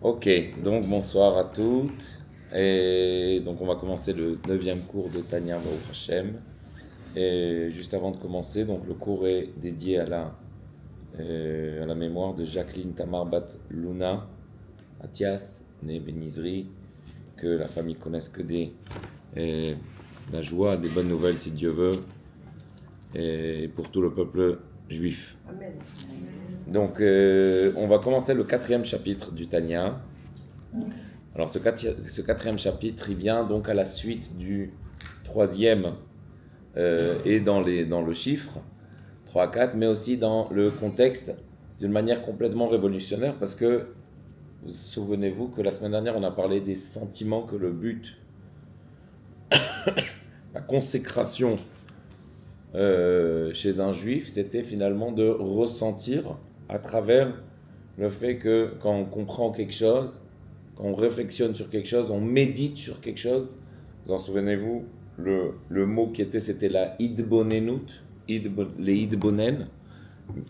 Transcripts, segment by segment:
Ok, donc bonsoir à toutes. Et donc on va commencer le neuvième cours de Tanya Baruch Hashem. Et juste avant de commencer, donc le cours est dédié à la mémoire de Jacqueline Tamar Bat Luna Atias, née Benizri, que la famille connaisse que la joie, des bonnes nouvelles si Dieu veut, et pour tout le peuple juif. Amen. Donc on va commencer le quatrième chapitre du Tanya. Alors ce quatrième chapitre, il vient donc à la suite du troisième et dans le chiffre 3 à 4, mais aussi dans le contexte d'une manière complètement révolutionnaire parce que vous souvenez-vous que la semaine dernière on a parlé des sentiments que le but, la consécration chez un juif, c'était finalement de ressentir à travers le fait que quand on comprend quelque chose, quand on réflexionne sur quelque chose, on médite sur quelque chose. Vous en souvenez-vous, le mot c'était la idbonenut, les idbonen.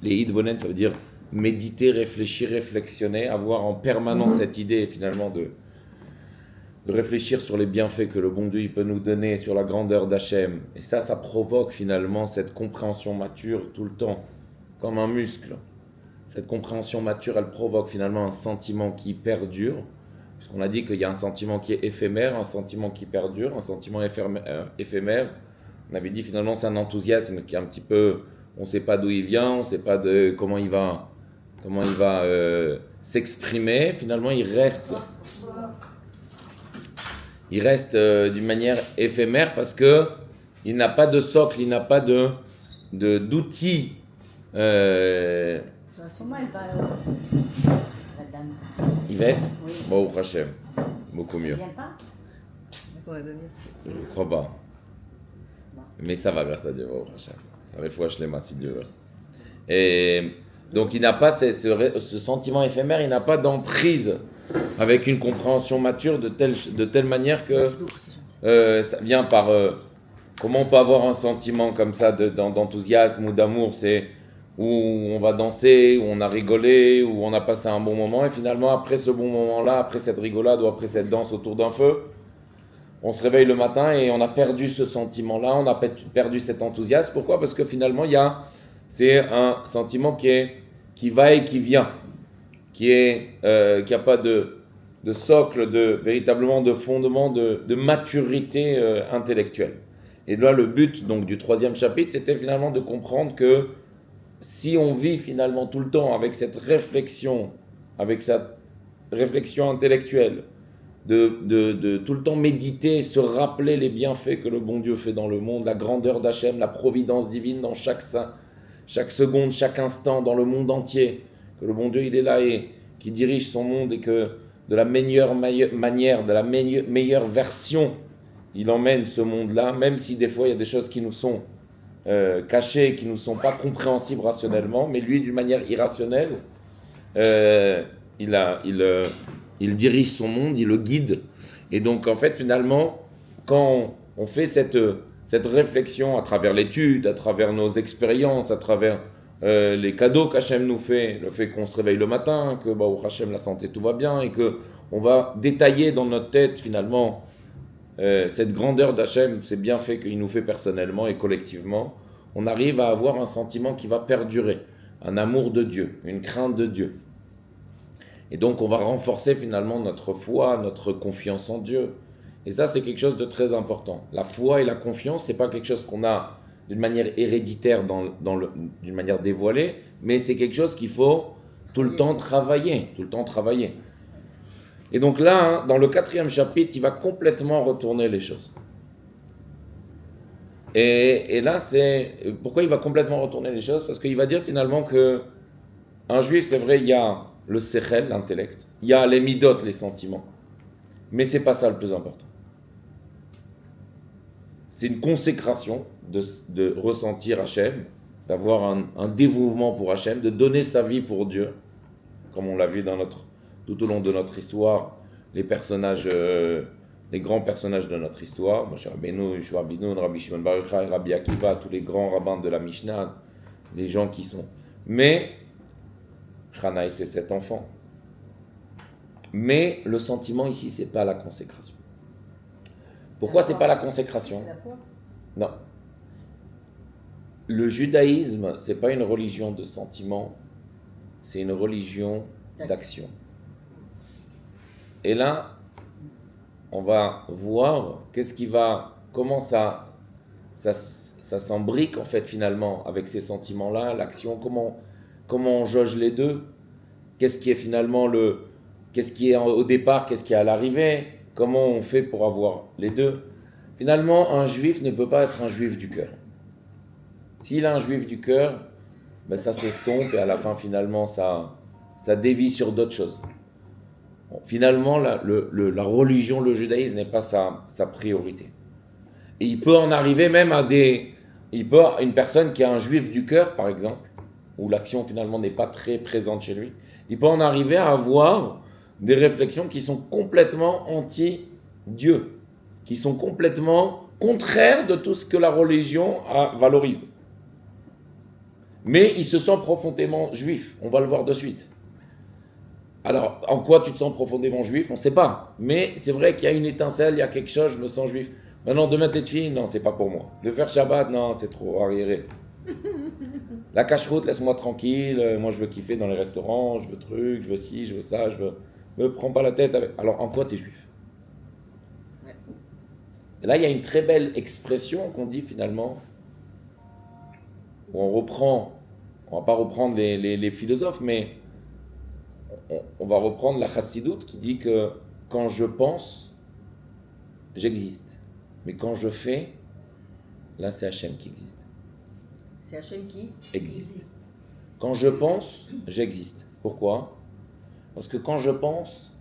Les idbonen, ça veut dire méditer, réfléchir, réflexionner, avoir en permanence cette idée finalement de réfléchir sur les bienfaits que le bon Dieu il peut nous donner, sur la grandeur d'Hachem. Et ça provoque finalement cette compréhension mature tout le temps, comme un muscle. Cette compréhension mature, elle provoque finalement un sentiment qui perdure, puisqu'on a dit qu'il y a un sentiment qui est éphémère, un sentiment qui perdure, un sentiment éphémère. On avait dit finalement c'est un enthousiasme qui est un petit peu, on ne sait pas d'où il vient, on ne sait pas comment il va s'exprimer. Finalement, il reste d'une manière éphémère parce que il n'a pas de socle, il n'a pas d'outils. Comment elle va, la dame? Yvette, Oui. bon, Hachem, beaucoup Elle mieux. vient pas? Je crois pas. Mais ça va grâce à Dieu, bon, Hachem. Ça va fois Shlema si Dieu veut. Et donc il n'a pas ce sentiment éphémère, il n'a pas d'emprise avec une compréhension mature de telle manière que ça vient par... comment on peut avoir un sentiment comme ça d'enthousiasme ou d'amour, c'est où on va danser, où on a rigolé, où on a passé un bon moment, et finalement après ce bon moment-là, après cette rigolade ou après cette danse autour d'un feu, on se réveille le matin et on a perdu ce sentiment-là, on a perdu cet enthousiasme. Pourquoi ? Parce que finalement, c'est un sentiment qui va et qui vient, qui a pas de socle, véritablement de fondement, de maturité intellectuelle. Et là, le but donc du troisième chapitre, c'était finalement de comprendre que si on vit finalement tout le temps avec cette réflexion intellectuelle, de tout le temps méditer, se rappeler les bienfaits que le bon Dieu fait dans le monde, la grandeur d'Hachem, la providence divine dans chaque seconde, chaque instant, dans le monde entier, que le bon Dieu il est là et qui dirige son monde et que de la meilleure manière, de la meilleure version, il emmène ce monde-là, même si des fois il y a des choses qui nous sont cachées, qui ne nous sont pas compréhensibles rationnellement, mais lui d'une manière irrationnelle, euh, il dirige son monde, il le guide. Et donc, en fait, finalement, quand on fait cette réflexion à travers l'étude, à travers nos expériences, à travers les cadeaux qu'Hachem nous fait, le fait qu'on se réveille le matin, que au Hachem la santé tout va bien, et que on va détailler dans notre tête finalement cette grandeur d'Hachem, ces bienfaits qu'il nous fait personnellement et collectivement, on arrive à avoir un sentiment qui va perdurer, un amour de Dieu, une crainte de Dieu. Et donc on va renforcer finalement notre foi, notre confiance en Dieu. Et ça c'est quelque chose de très important. La foi et la confiance, c'est pas quelque chose qu'on a d'une manière héréditaire, d'une manière dévoilée, mais c'est quelque chose qu'il faut tout le temps travailler, Et donc là, dans le quatrième chapitre, il va complètement retourner les choses. Et là, pourquoi il va complètement retourner les choses ? Parce qu'il va dire finalement que un juif, c'est vrai, il y a le sechel, l'intellect, il y a les midot, les sentiments, mais c'est pas ça le plus important. C'est une consécration de ressentir Hachem, d'avoir un dévouement pour Hachem, de donner sa vie pour Dieu, comme on l'a vu tout au long de notre histoire, les grands personnages de notre histoire, Moshe Rabbeinu, Yoshua Binoun, Rabbi Shimon Bar Yochai, Rabbi Akiva, tous les grands rabbins de la Mishnah, les gens qui sont... Mais Hanaï, c'est cet enfant. Mais le sentiment ici, c'est pas la consécration. Pourquoi c'est pas la consécration? C'est la foi. Non. Le judaïsme, c'est pas une religion de sentiment, c'est une religion d'action. Et là, on va voir comment ça s'embrique en fait finalement avec ces sentiments-là, l'action, comment on jauge les deux, qu'est-ce qui est finalement qu'est-ce qui est au départ, qu'est-ce qui est à l'arrivée, comment on fait pour avoir les deux. Finalement, un juif ne peut pas être un juif du cœur. S'il a un juif du cœur, ben ça s'estompe et à la fin finalement ça dévie sur d'autres choses. Bon, finalement, la religion, le judaïsme n'est pas sa priorité. Et il peut en arriver même à une personne qui a un juif du cœur, par exemple, où l'action finalement n'est pas très présente chez lui, il peut en arriver à avoir des réflexions qui sont complètement anti-Dieu, qui sont complètement contraires de tout ce que la religion valorise. Mais il se sent profondément juif, on va le voir de suite. Alors, en quoi tu te sens profondément juif? On ne sait pas. Mais c'est vrai qu'il y a une étincelle, il y a quelque chose, je me sens juif. Maintenant, de mettre les filles, non, c'est pas pour moi. De faire Shabbat, non, c'est trop arriéré. La cache-route, laisse-moi tranquille. Moi, je veux kiffer dans les restaurants, je veux trucs, je veux ci, je veux ça, me prends pas la tête avec. Alors, en quoi tu es juif? Et là, il y a une très belle expression qu'on dit finalement, où on va pas reprendre les philosophes, mais on va reprendre la chassidoute qui dit que quand je pense, j'existe. Mais quand je fais, là c'est Hachem qui existe. C'est Hachem qui existe. Quand je pense, j'existe. Pourquoi? Parce que quand je pense,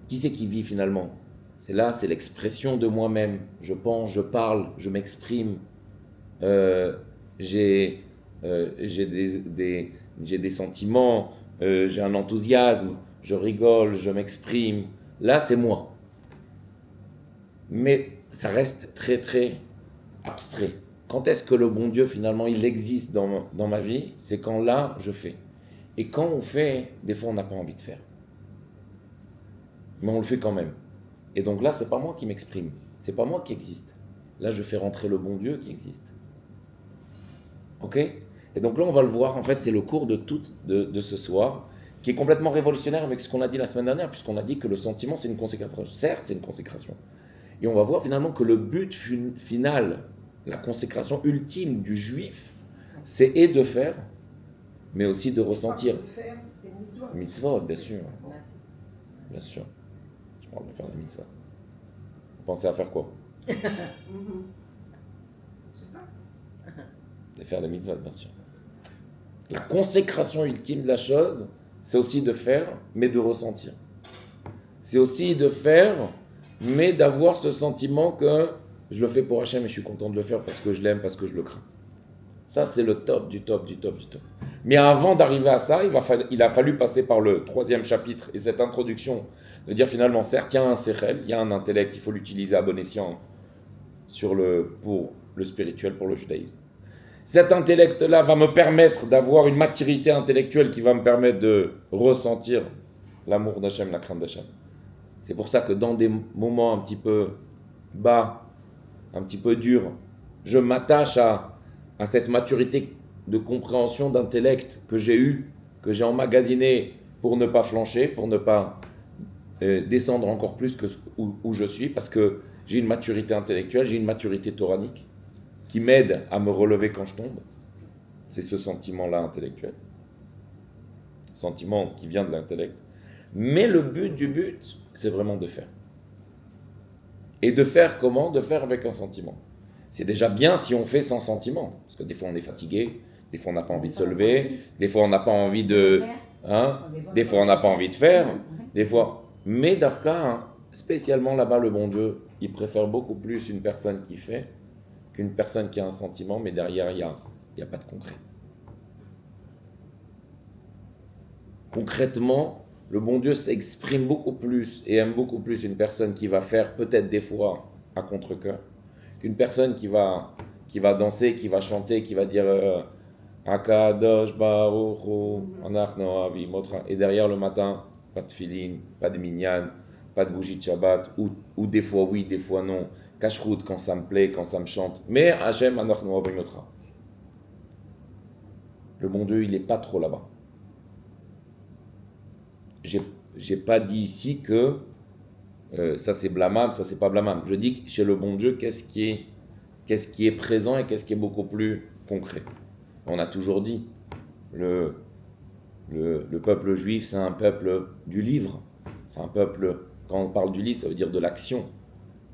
qui c'est qui vit finalement? C'est l'expression de moi-même. Je pense, je parle, je m'exprime. J'ai des sentiments, j'ai un enthousiasme, je rigole, je m'exprime. Là, c'est moi. Mais ça reste très, très abstrait. Quand est-ce que le bon Dieu, finalement, il existe dans ma vie? C'est quand là, je fais. Et quand on fait, des fois, on n'a pas envie de faire. Mais on le fait quand même. Et donc là, c'est pas moi qui m'exprime. C'est pas moi qui existe. Là, je fais rentrer le bon Dieu qui existe. Ok? Et donc là, on va le voir, en fait, c'est le cours de ce soir, qui est complètement révolutionnaire avec ce qu'on a dit la semaine dernière, puisqu'on a dit que le sentiment, c'est une consécration. Certes, c'est une consécration. Et on va voir finalement que le but final, la consécration ultime du juif, c'est et de faire, mais aussi de ressentir. De faire des mitzvot. Mitzvot, bien sûr. Bien sûr. Je parle de faire des mitzvot. Vous pensez à faire quoi? De faire des mitzvot, bien sûr. La consécration ultime de la chose, c'est aussi de faire, mais de ressentir. C'est aussi de faire, mais d'avoir ce sentiment que je le fais pour Hachem et je suis content de le faire parce que je l'aime, parce que je le crains. Ça, c'est le top du top du top du top. Mais avant d'arriver à ça, il a fallu passer par le 3e chapitre et cette introduction de dire finalement, certes, il y a un sechel, il y a un intellect, il faut l'utiliser à bon escient pour le spirituel, pour le judaïsme. Cet intellect-là va me permettre d'avoir une maturité intellectuelle qui va me permettre de ressentir l'amour d'Hachem, la crainte d'Hachem. C'est pour ça que dans des moments un petit peu bas, un petit peu durs, je m'attache à cette maturité de compréhension d'intellect que j'ai eue, que j'ai emmagasiné pour ne pas flancher, pour ne pas descendre encore plus que où je suis, parce que j'ai une maturité intellectuelle, j'ai une maturité toranique qui m'aide à me relever quand je tombe. C'est ce sentiment-là intellectuel. Sentiment qui vient de l'intellect. Mais le but, c'est vraiment de faire. Et de faire comment? De faire avec un sentiment. C'est déjà bien si on fait sans sentiment. Parce que des fois on est fatigué, des fois on n'a pas envie de se lever, des fois on n'a pas envie de... des fois on n'a pas envie de faire, des fois... Mais Dafka, spécialement là-bas, le bon Dieu, il préfère beaucoup plus une personne qui fait qu'une personne qui a un sentiment, mais derrière, il n'y a pas de concret. Concrètement, le bon Dieu s'exprime beaucoup plus et aime beaucoup plus une personne qui va faire peut-être des fois à contre-cœur qu'une personne qui va danser, qui va chanter, qui va dire Akadosh Baruch Hu, Anachnu Ohavim Otra. Et derrière le matin, pas de filin, pas de minyan, pas de bougie de Shabbat, ou des fois oui, des fois non. Kashrut quand ça me plaît, quand ça me chante. Mais Hachem Anachnu Ohavim Otra. Le bon Dieu, il n'est pas trop là-bas. J'ai pas dit ici que ça c'est blâmable, ça c'est pas blâmable. Je dis que chez le bon Dieu, qu'est-ce qui est présent et qu'est-ce qui est beaucoup plus concret. On a toujours dit, le peuple juif, c'est un peuple du livre. C'est un peuple, quand on parle du livre, ça veut dire de l'action.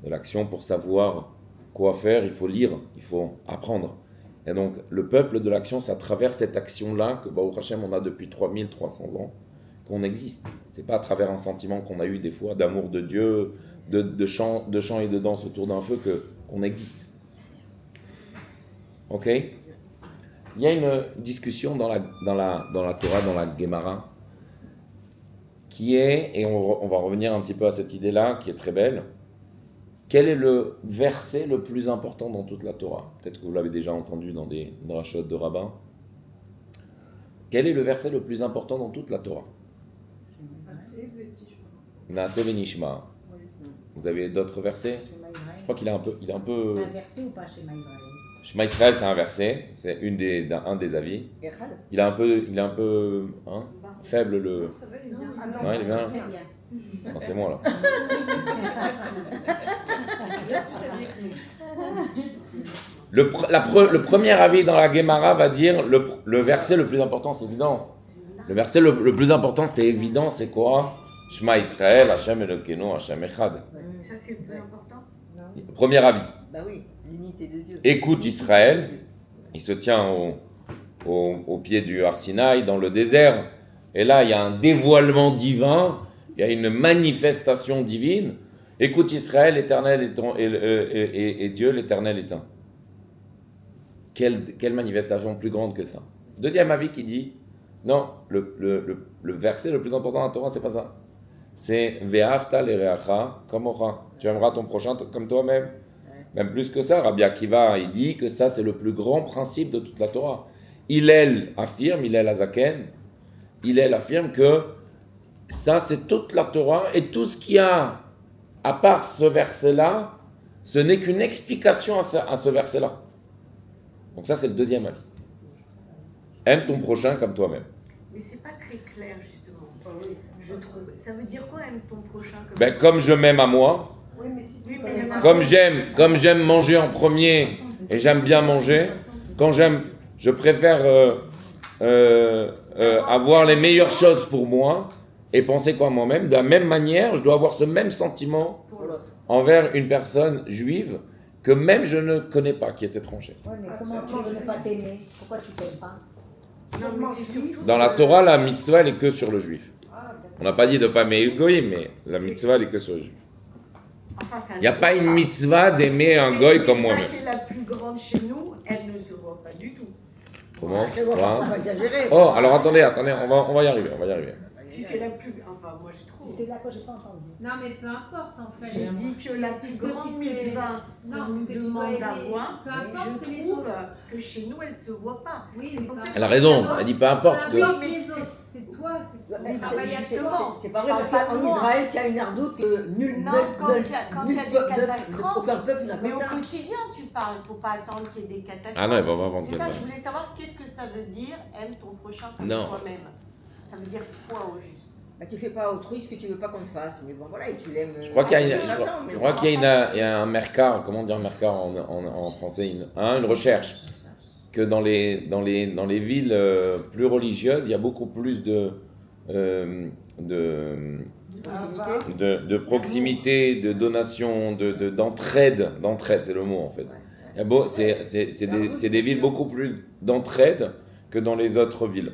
De l'action, pour savoir quoi faire, il faut lire, il faut apprendre. Et donc, le peuple de l'action, c'est à travers cette action-là que, Baruch Hashem, on a depuis 3300 ans, qu'on existe. C'est pas à travers un sentiment qu'on a eu des fois d'amour de Dieu, de chant et de danse autour d'un feu qu'on existe. Ok? Il y a une discussion dans la Torah, dans la Gemara, qui est, et on va revenir un petit peu à cette idée-là, qui est très belle. Quel est le verset le plus important dans toute la Torah? Peut-être que vous l'avez déjà entendu dans des drashot de rabbins. Quel est le verset le plus important dans toute la Torah? Naaseh v'nishma. Vous avez d'autres versets? Je crois qu'il est un peu. C'est un verset ou pas Shema Israël? Shema Israël, c'est un verset, c'est un des avis. Il est un peu faible le. Non, Ouais, il est bien. très bien. Non, c'est moi là. Le premier avis dans la Gemara va dire le verset le plus important, c'est évident. Le verset le plus important, c'est évident, c'est quoi? Shema Israël, Hashem Elokeinu, Hashem Echad. Ça, c'est le plus important. Premier avis. Bah oui, l'unité de Dieu. Écoute Israël, il se tient au pied du Har Sinaï, dans le désert, et là il y a un dévoilement divin, il y a une manifestation divine. Écoute Israël, l'Éternel et Dieu, l'Éternel est un. Quelle manifestation plus grande que ça? Deuxième avis qui dit, non, le verset le plus important dans la Torah, c'est pas ça. C'est Ve'afta l'ereacha kamocha. Tu aimeras ton prochain comme toi-même. Même plus que ça, Rabbi Akiva, il dit que ça, c'est le plus grand principe de toute la Torah. Hillel Azaken, Hillel affirme que ça, c'est toute la Torah, et tout ce qu'il y a, à part ce verset-là, ce n'est qu'une explication à ce verset-là. Donc ça, c'est le deuxième avis. Aime ton prochain comme toi-même. Mais c'est pas très clair, justement. Je trouve. Ça veut dire quoi, aime ton prochain Comme je m'aime à moi, Oui, mais si Oui, tu mais comme j'aime manger en premier, et j'aime bien manger, je préfère avoir les meilleures choses pour moi, et penser quoi moi-même. De la même manière, je dois avoir ce même sentiment pour l'autre. envers une personne juive que même je ne connais pas, qui est étrangère. Ouais, mais comment tu peux ne pas t'aimer? Pourquoi tu t'aimes pas? Non, mais c'est surtout. Dans la Torah, la mitzvah, elle est que sur le juif. On n'a pas dit de ne pas aimer le goïm, mais la mitzvah, elle est que sur le juif. Enfin, ça Il n'y a se pas voit une mitzvah d'aimer un goy comme moi-même. Celle qui est la plus grande chez nous, elle ne se voit pas du tout. Comment? C'est bon, Quoi? on va exagérer. Oh, alors attendez, on va y arriver. Si c'est la plus. Enfin, moi je Si trouve. c'est là que j'ai pas entendu. Non, mais peu importe en fait. J'ai dit que la plus Puisque- grande puisque- mitzvah Non, qu'on nous parce que tu demande dois aimer, d'avoir, peu importe je que les trouve autres. que chez nous, elle ne se voit pas. Oui, C'est mais pour pas- ça que Elle a je raison, dis elle dit peu importe Peu que. importe mais les c'est- autres, c'est toi, c'est Mais pas c'est pas vrai parce qu'en Israël, tu as une ardoute que nul Non, quand il y a des catastrophes. Aucun peuple n'a Mais comme au ça. quotidien, tu parles. Il ne faut pas attendre qu'il y ait des catastrophes. Ah non, elle va pas vendre C'est comme ça, ça. je voulais savoir qu'est-ce que ça veut dire, aime ton prochain comme Non. toi-même. Ça veut dire quoi au juste? Bah, tu fais pas autrui ce que tu veux pas qu'on te fasse. Mais bon, voilà, et tu l'aimes. Je crois qu'il y a, mais je crois qu'il y a un mercat, comment dire mercat en français, une recherche, que dans les villes plus religieuses, il y a beaucoup plus de proximité, de donation, d'entraide, c'est le mot en fait. Il y a c'est des villes beaucoup plus d'entraide que dans les autres villes.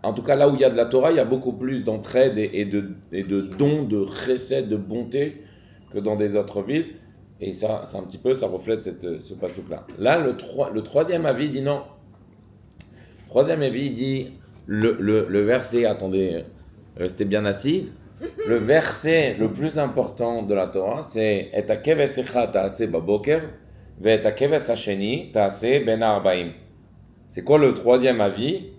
En tout cas, là où il y a de la Torah, il y a beaucoup plus d'entraide et de dons, de chesed, de bonté que dans des autres villes. Et ça, c'est un petit peu, ça reflète ce passouk-là. Là, le troisième avis dit non. Le troisième avis dit le verset, attendez, restez bien assises. Le verset le plus important de la Torah, c'est « Et akev esecha ta'aseh baboker, Ve'et hakeves hasheni ta'aseh ben ha'arbaim. C'est quoi le troisième avis?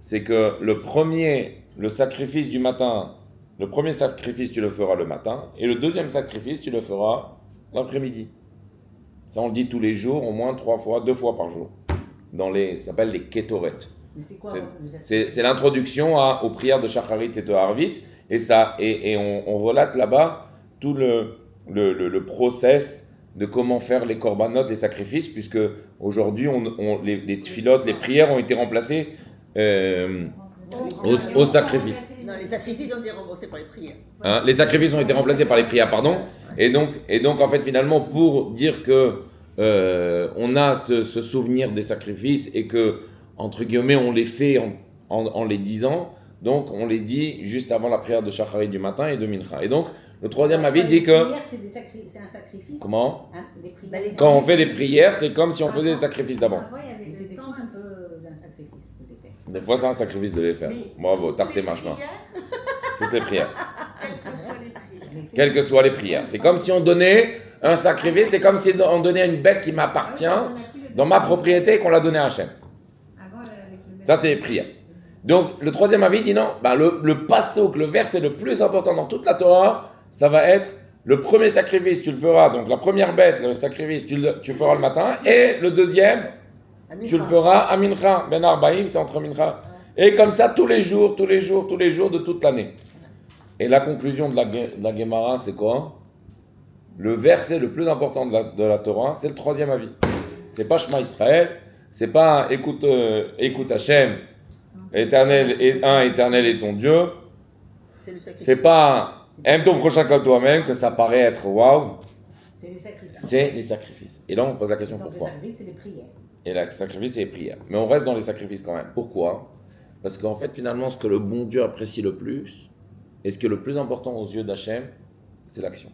C'est que le sacrifice du matin, le premier sacrifice, tu le feras le matin, et le deuxième sacrifice, tu le feras l'après-midi. Ça, on le dit tous les jours, au moins 3 fois, 2 fois par jour. Ça s'appelle les kétoret. Mais c'est quoi C'est l'introduction aux prières de Shacharit et de Harvit, et on relate là-bas tout le process de comment faire les korbanot, les sacrifices, puisque aujourd'hui, les tfilotes, les prières ont été remplacées au sacrifice. Non, les sacrifices ont été remboursés par les prières. Hein, les sacrifices ont été remplacés par les prières, pardon. Et donc en fait, finalement, pour dire que on a ce souvenir des sacrifices et que, entre guillemets, on les fait en les disant, donc on les dit juste avant la prière de Shacharit du matin et de Mincha. Et donc, le troisième avis dit que... Les prières, c'est un sacrifice. Comment? Hein, les prières, Quand on fait des prières, c'est comme si on faisait les sacrifices d'avant. Avant, il y avait Mais c'est le des temps. fois un peu d'un sacrifice de les faire. Des fois, c'est un sacrifice de les faire. Mais Bravo, toutes tarte les et machma. prières, Toutes les prières. quelles que soient les prières. Je l'ai fait. Quelles que soient les prières. C'est comme si on donnait un sacrifice, c'est comme si on donnait une bête qui m'appartient dans ma propriété et qu'on l'a donnée à Hachem. Ça, c'est les prières. Donc, le troisième avis dit non, le passouk, le verset le plus important dans toute la Torah, ça va être le premier sacrifice, tu le feras, donc la première bête, le sacrifice, tu le feras le matin, et le deuxième, tu le feras à Mincha, Ben Arbaïm, c'est entre Mincha. Et comme ça, tous les jours de toute l'année. Et la conclusion de la Gemara, c'est quoi? Le verset le plus important de la Torah, c'est le troisième avis. C'est pas Shema Israël, c'est pas écoute Hachem, éternel est ton Dieu. C'est le sacrifice. C'est pas aime ton prochain comme toi-même, que ça paraît être waouh. C'est les sacrifices. C'est les sacrifices. Et là, on pose la question Donc pourquoi. les sacrifices, c'est les prières. Et le sacrifice, c'est les prières. Mais on reste dans les sacrifices quand même. Pourquoi? Parce qu'en fait, finalement, ce que le bon Dieu apprécie le plus, et ce qui est le plus important aux yeux d'Hachem, c'est l'action.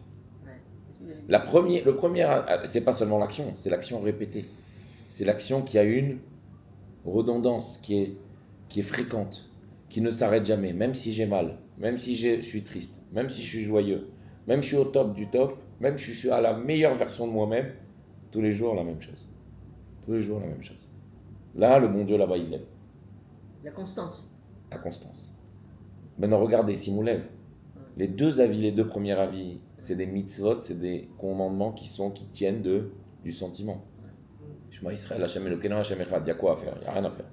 Le premier, c'est pas seulement l'action, c'est l'action répétée. C'est l'action qui a une redondance, qui est fréquente, qui ne s'arrête jamais, même si j'ai mal, même si je suis triste, même si je suis joyeux, même si je suis au top du top, même si je suis à la meilleure version de moi-même, tous les jours la même chose. Tous les jours la même chose. Là, le bon Dieu là-bas, il aime. La constance. La constance. Maintenant, regardez, Simoulev, les deux premiers avis, c'est des mitzvot, c'est des commandements qui tiennent du sentiment. Shema Israël, Hashem Elokeinu, Hashem Echad, il y a quoi à faire? Il n'y a rien à faire.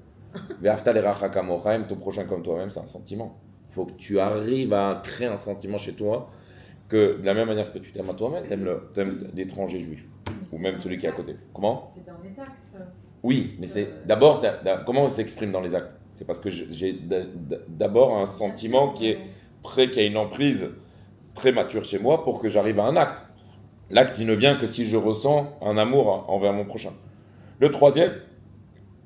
Ve'afta l'eracha kamocha, aime ton prochain comme toi-même, c'est un sentiment. Il faut que tu arrives à créer un sentiment chez toi, que de la même manière que tu t'aimes à toi-même, t'aimes l'étranger juif, ou même celui qui est à côté. Comment? C'est dans les actes. Oui, mais c'est d'abord, comment on s'exprime dans les actes? C'est parce que j'ai d'abord un sentiment qui a une emprise très mature chez moi pour que j'arrive à un acte. L'acte, il ne vient que si je ressens un amour envers mon prochain. Le troisième,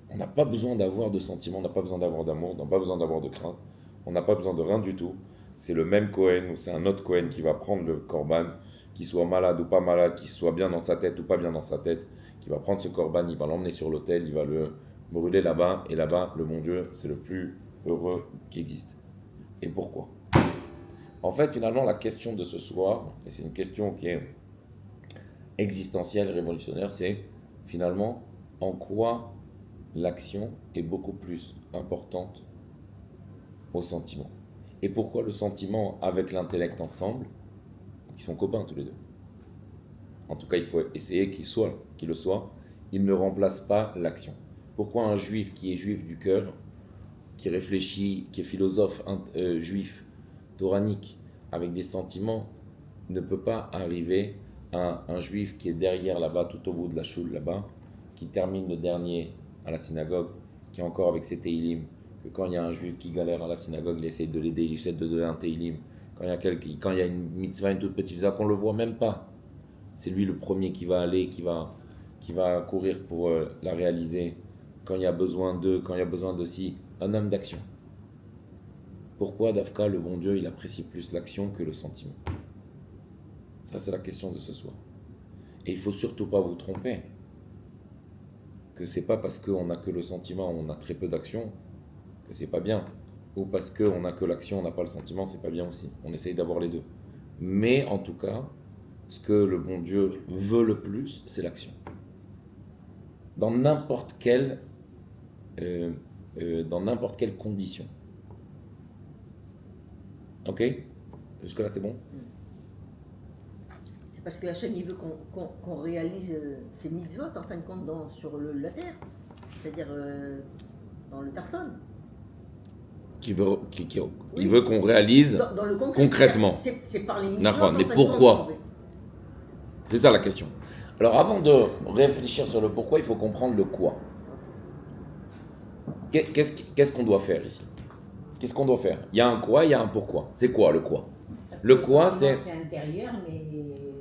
on n'a pas besoin d'avoir de sentiments, on n'a pas besoin d'avoir d'amour, on n'a pas besoin d'avoir de crainte, on n'a pas besoin de rien du tout. C'est le même Kohen ou c'est un autre Kohen qui va prendre le korban, qu'il soit malade ou pas malade, qu'il soit bien dans sa tête ou pas bien dans sa tête, qui va prendre ce korban, il va l'emmener sur l'autel, il va le brûler là-bas, et là-bas, le bon Dieu, c'est le plus heureux qui existe. Et pourquoi? En fait, finalement, la question de ce soir, et c'est une question qui est existentielle, révolutionnaire, c'est finalement en quoi l'action est beaucoup plus importante au sentiment. Et pourquoi le sentiment avec l'intellect ensemble, qui sont copains tous les deux. En tout cas, il faut essayer qu'il le soit, il ne remplace pas l'action. Pourquoi un juif qui est juif du cœur, qui réfléchit, qui est philosophe juif, toranique, avec des sentiments, ne peut pas arriver à un juif qui est derrière là-bas, tout au bout de la choule là-bas, qui termine le dernier à la synagogue, qui est encore avec ses teilim, que quand il y a un juif qui galère à la synagogue, il essaie de l'aider, il essaie de donner un teilim. Quand il y a une mitzvah, une toute petite mitzvah, qu'on ne le voit même pas, c'est lui le premier qui va aller, qui va courir pour la réaliser. Quand il y a besoin d'eux, quand il y a besoin de si, un homme d'action. Pourquoi Dafka, le bon Dieu, il apprécie plus l'action que le sentiment? Ça, c'est la question de ce soir. Et il ne faut surtout pas vous tromper. Que c'est pas parce qu'on n'a que le sentiment, on a très peu d'action, que c'est pas bien. Ou parce qu'on n'a que l'action, on n'a pas le sentiment, c'est pas bien aussi. On essaye d'avoir les deux. Mais en tout cas, ce que le bon Dieu veut le plus, c'est l'action. dans n'importe quelle, dans n'importe quelle condition. Ok? Jusque-là, c'est bon? C'est parce que Hachem, il veut qu'on réalise ces mitzvot, en fin de compte, sur la terre. C'est-à-dire dans le tarton. Il Oui, veut qu'on réalise dans le concret, concrètement. C'est par les mitzvot. D'accord, mais en fin de pourquoi? compte, C'est ça la question. Alors avant de réfléchir sur le pourquoi, il faut comprendre le quoi. Qu'est-ce qu'on doit faire ici? Qu'est-ce qu'on doit faire? Il y a un quoi, il y a un pourquoi. C'est quoi le quoi? Parce Le que quoi, sentiment, c'est- c'est intérieur, mais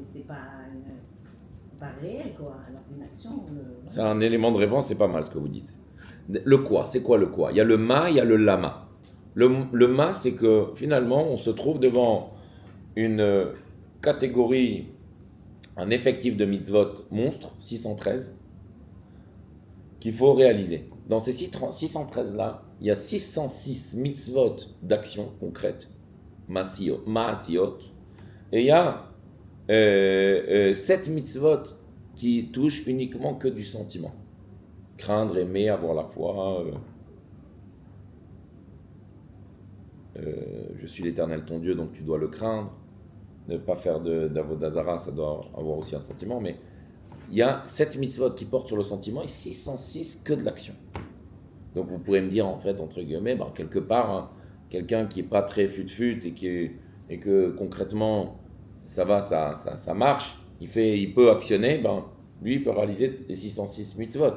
c'est pas réel, quoi. Alors qu'une action. C'est un élément de réponse, c'est pas mal ce que vous dites. Le quoi, c'est quoi le quoi? Il y a le ma, il y a le lama. Le ma, c'est que finalement, on se trouve devant une catégorie, un effectif de mitzvot monstre, 613, qu'il faut réaliser. Dans ces 613-là, il y a 606 mitzvot d'action concrète, maasiot, et il y a 7 mitzvot qui touchent uniquement que du sentiment. Craindre, aimer, avoir la foi. Je suis l'Éternel ton Dieu, donc tu dois le craindre. Ne pas faire d'Avodazara, ça doit avoir aussi un sentiment. Mais il y a 7 mitzvot qui portent sur le sentiment et 606 que de l'action. Donc vous pourrez me dire, en fait, entre guillemets, quelque part, hein, quelqu'un qui n'est pas très fut-fut et que concrètement, ça va, ça marche, il peut actionner, lui, il peut réaliser les 606 mitzvot.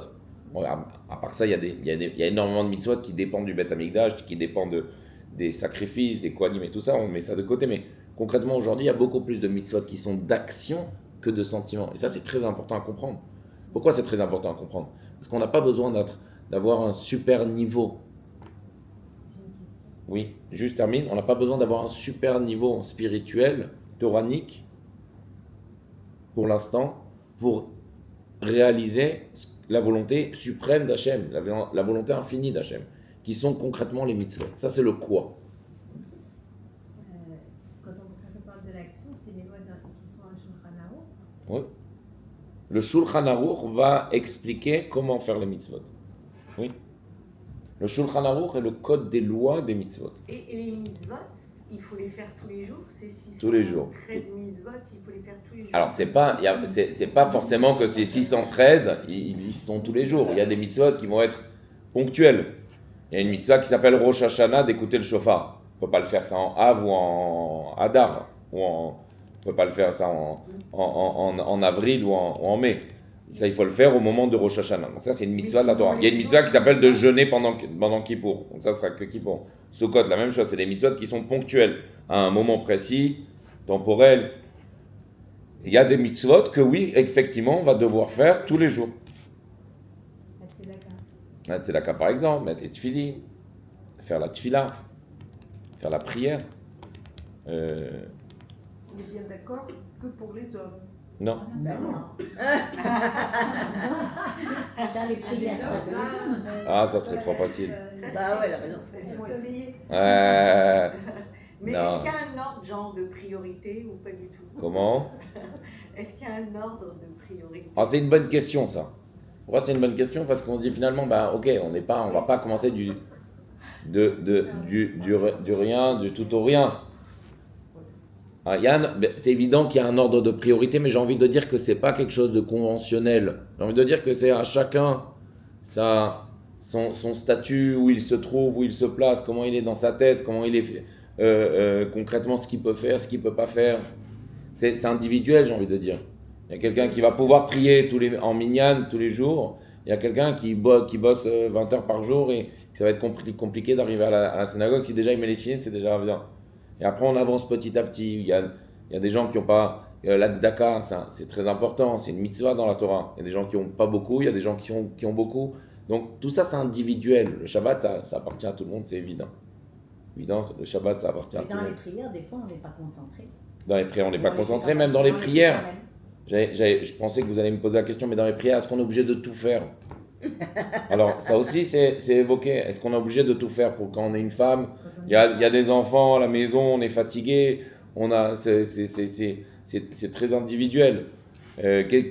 Bon, à part ça, il y a énormément de mitzvot qui dépendent du Beth Amikdash, qui dépendent des sacrifices, des kohanim et tout ça, on met ça de côté, mais concrètement, aujourd'hui, il y a beaucoup plus de mitzvot qui sont d'action que de sentiments. Et ça, c'est très important à comprendre. Pourquoi c'est très important à comprendre? Parce qu'on n'a pas besoin d'avoir un super niveau. Oui, juste termine. On n'a pas besoin d'avoir un super niveau spirituel, toranique, pour l'instant, pour réaliser la volonté suprême d'Hachem, la volonté infinie d'Hachem, qui sont concrètement les mitzvot. Ça, c'est le quoi. Quand on parle de l'action, c'est les lois qui sont un Shulchan Aruch. Oui. Le Shulchan Aruch va expliquer comment faire les mitzvot. Oui. Le Shulchan Aruch est le code des lois des mitzvot. Et les mitzvot, il faut les faire tous les jours? C'est 613 Tous les jours. mitzvot, il faut les faire tous les jours. Alors, c'est pas forcément que ces 613, ils sont tous les jours. Il y a des mitzvot qui vont être ponctuels. Il y a une mitzvah qui s'appelle Rosh Hashanah d'écouter le shofar. On ne peut pas le faire ça en Av ou en Adar. On ne peut pas le faire ça en avril ou en mai. Ça, il faut le faire au moment de Rosh Hashanah. Donc ça, c'est une mitzvah de la Torah. Il y a une mitzvah qui s'appelle de jeûner pendant Kippour. Donc ça sera que Kippour. Sukkot, la même chose. C'est des mitzvahs qui sont ponctuels à un moment précis, temporel. Il y a des mitzvot que oui, effectivement, on va devoir faire tous les jours. La tzedaka par exemple, mettre les tefillin, faire la tefila, faire la prière. On est bien d'accord que pour les hommes. Non. Ben non. Faire les prières, c'est pas que les hommes. Ah, ça serait trop facile. Bah ouais, elle a raison. Laissez-moi essayer. Mais non. est-ce qu'il y a un ordre genre de priorité ou pas du tout? Comment? Est-ce qu'il y a un ordre de priorité? Ah, c'est une bonne question ça. Pourquoi c'est une bonne question? Parce qu'on se dit finalement, ok, on va pas commencer du rien, du tout au rien. Ah, c'est évident qu'il y a un ordre de priorité, mais j'ai envie de dire que c'est pas quelque chose de conventionnel. J'ai envie de dire que c'est à chacun son statut, où il se trouve, où il se place, comment il est dans sa tête, comment il est concrètement, ce qu'il peut faire, ce qu'il peut pas faire. C'est individuel, j'ai envie de dire. Il y a quelqu'un qui va pouvoir prier en minyan tous les jours. Il y a quelqu'un qui bosse 20 heures par jour et ça va être compliqué d'arriver à la synagogue. Si déjà il met les filles, c'est déjà bien. Et après, on avance petit à petit. Il y a des gens qui n'ont pas la tzedaka, c'est très important. C'est une mitzvah dans la Torah. Il y a des gens qui n'ont pas beaucoup, il y a des gens qui ont beaucoup. Donc tout ça, c'est individuel. Le Shabbat, ça appartient à tout le monde, c'est évident. Évident, le Shabbat, ça appartient à tout Dans le les monde. prières, des fois, on n'est pas concentré. Dans les prières, on n'est pas On les fait concentré, quand même dans les On les fait prières. quand même. Je pensais que vous allez me poser la question, mais dans les prières, est-ce qu'on est obligé de tout faire? Alors, ça aussi, c'est évoqué. Est-ce qu'on est obligé de tout faire pour quand on est une femme? Il y a des enfants à la maison, on est fatigué, c'est très individuel.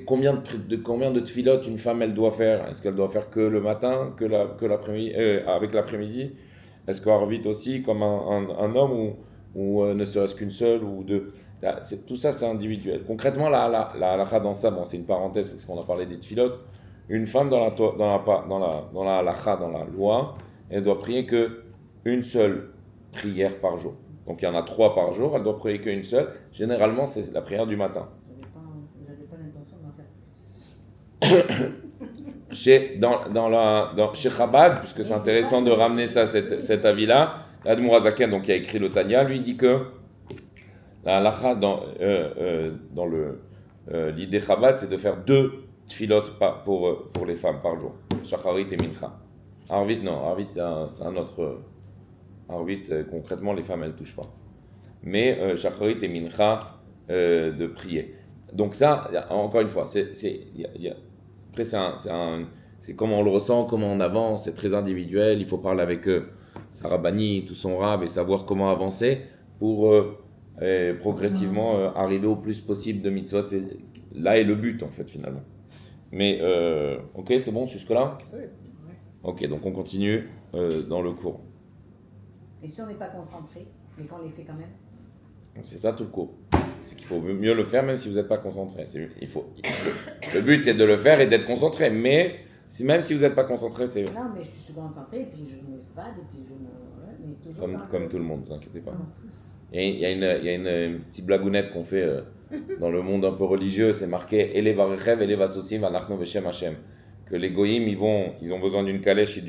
Combien de tfilotes une femme elle doit faire? Est-ce qu'elle doit faire que le matin, que l'après-midi, avec l'après-midi? Est-ce qu'Arvit aussi, comme un homme, ou ne serait-ce qu'une seule ou deux? Là, tout ça, c'est individuel. Concrètement, la halakha dans ça, bon, c'est une parenthèse parce qu'on a parlé des tfilotes. Une femme dans la halakha, dans la loi, elle doit prier que une seule prière par jour. Donc il y en a 3 par jour, elle doit prier qu'une seule. Généralement, c'est la prière du matin. J'avais pas l'intention d'en faire plus. Chez Chabad, puisque c'est intéressant de ramener ça, cet avis-là, l'Admour Hazaken, donc qui a écrit le Tanya, lui dit que la halakha dans l'idée Chabad, c'est de faire 2 tfilotes pour les femmes par jour, Shacharit et Mincha. Arvit, non, Arvit c'est un autre. Arvit, concrètement, les femmes elles touchent pas. Mais Shacharit et Mincha de prier. Donc ça, encore une fois, après c'est comment on le ressent, comment on avance, c'est très individuel. Il faut parler avec sa rabbinite ou son rab et savoir comment avancer pour progressivement arriver au plus possible de mitzvot. Là est le but en fait finalement. Mais ok, c'est bon jusque-là? Oui. Ok, donc on continue dans le cours. Et si on n'est pas concentré, mais qu'on les fait quand même? C'est ça tout le cours. C'est qu'il faut mieux le faire même si vous n'êtes pas concentré. Le but c'est de le faire et d'être concentré. Mais même si vous n'êtes pas concentré, c'est Non, mais je suis concentré, et puis je me spade, et puis je me. Ouais, mais toujours comme tout le monde, ne vous inquiétez pas. Tous. Il y a une petite blagounette qu'on fait dans le monde un peu religieux, c'est marqué Elev Arechev, Elev Asosim, Anachno Veshem Hashem. Que les goyim, ils ont besoin d'une calèche et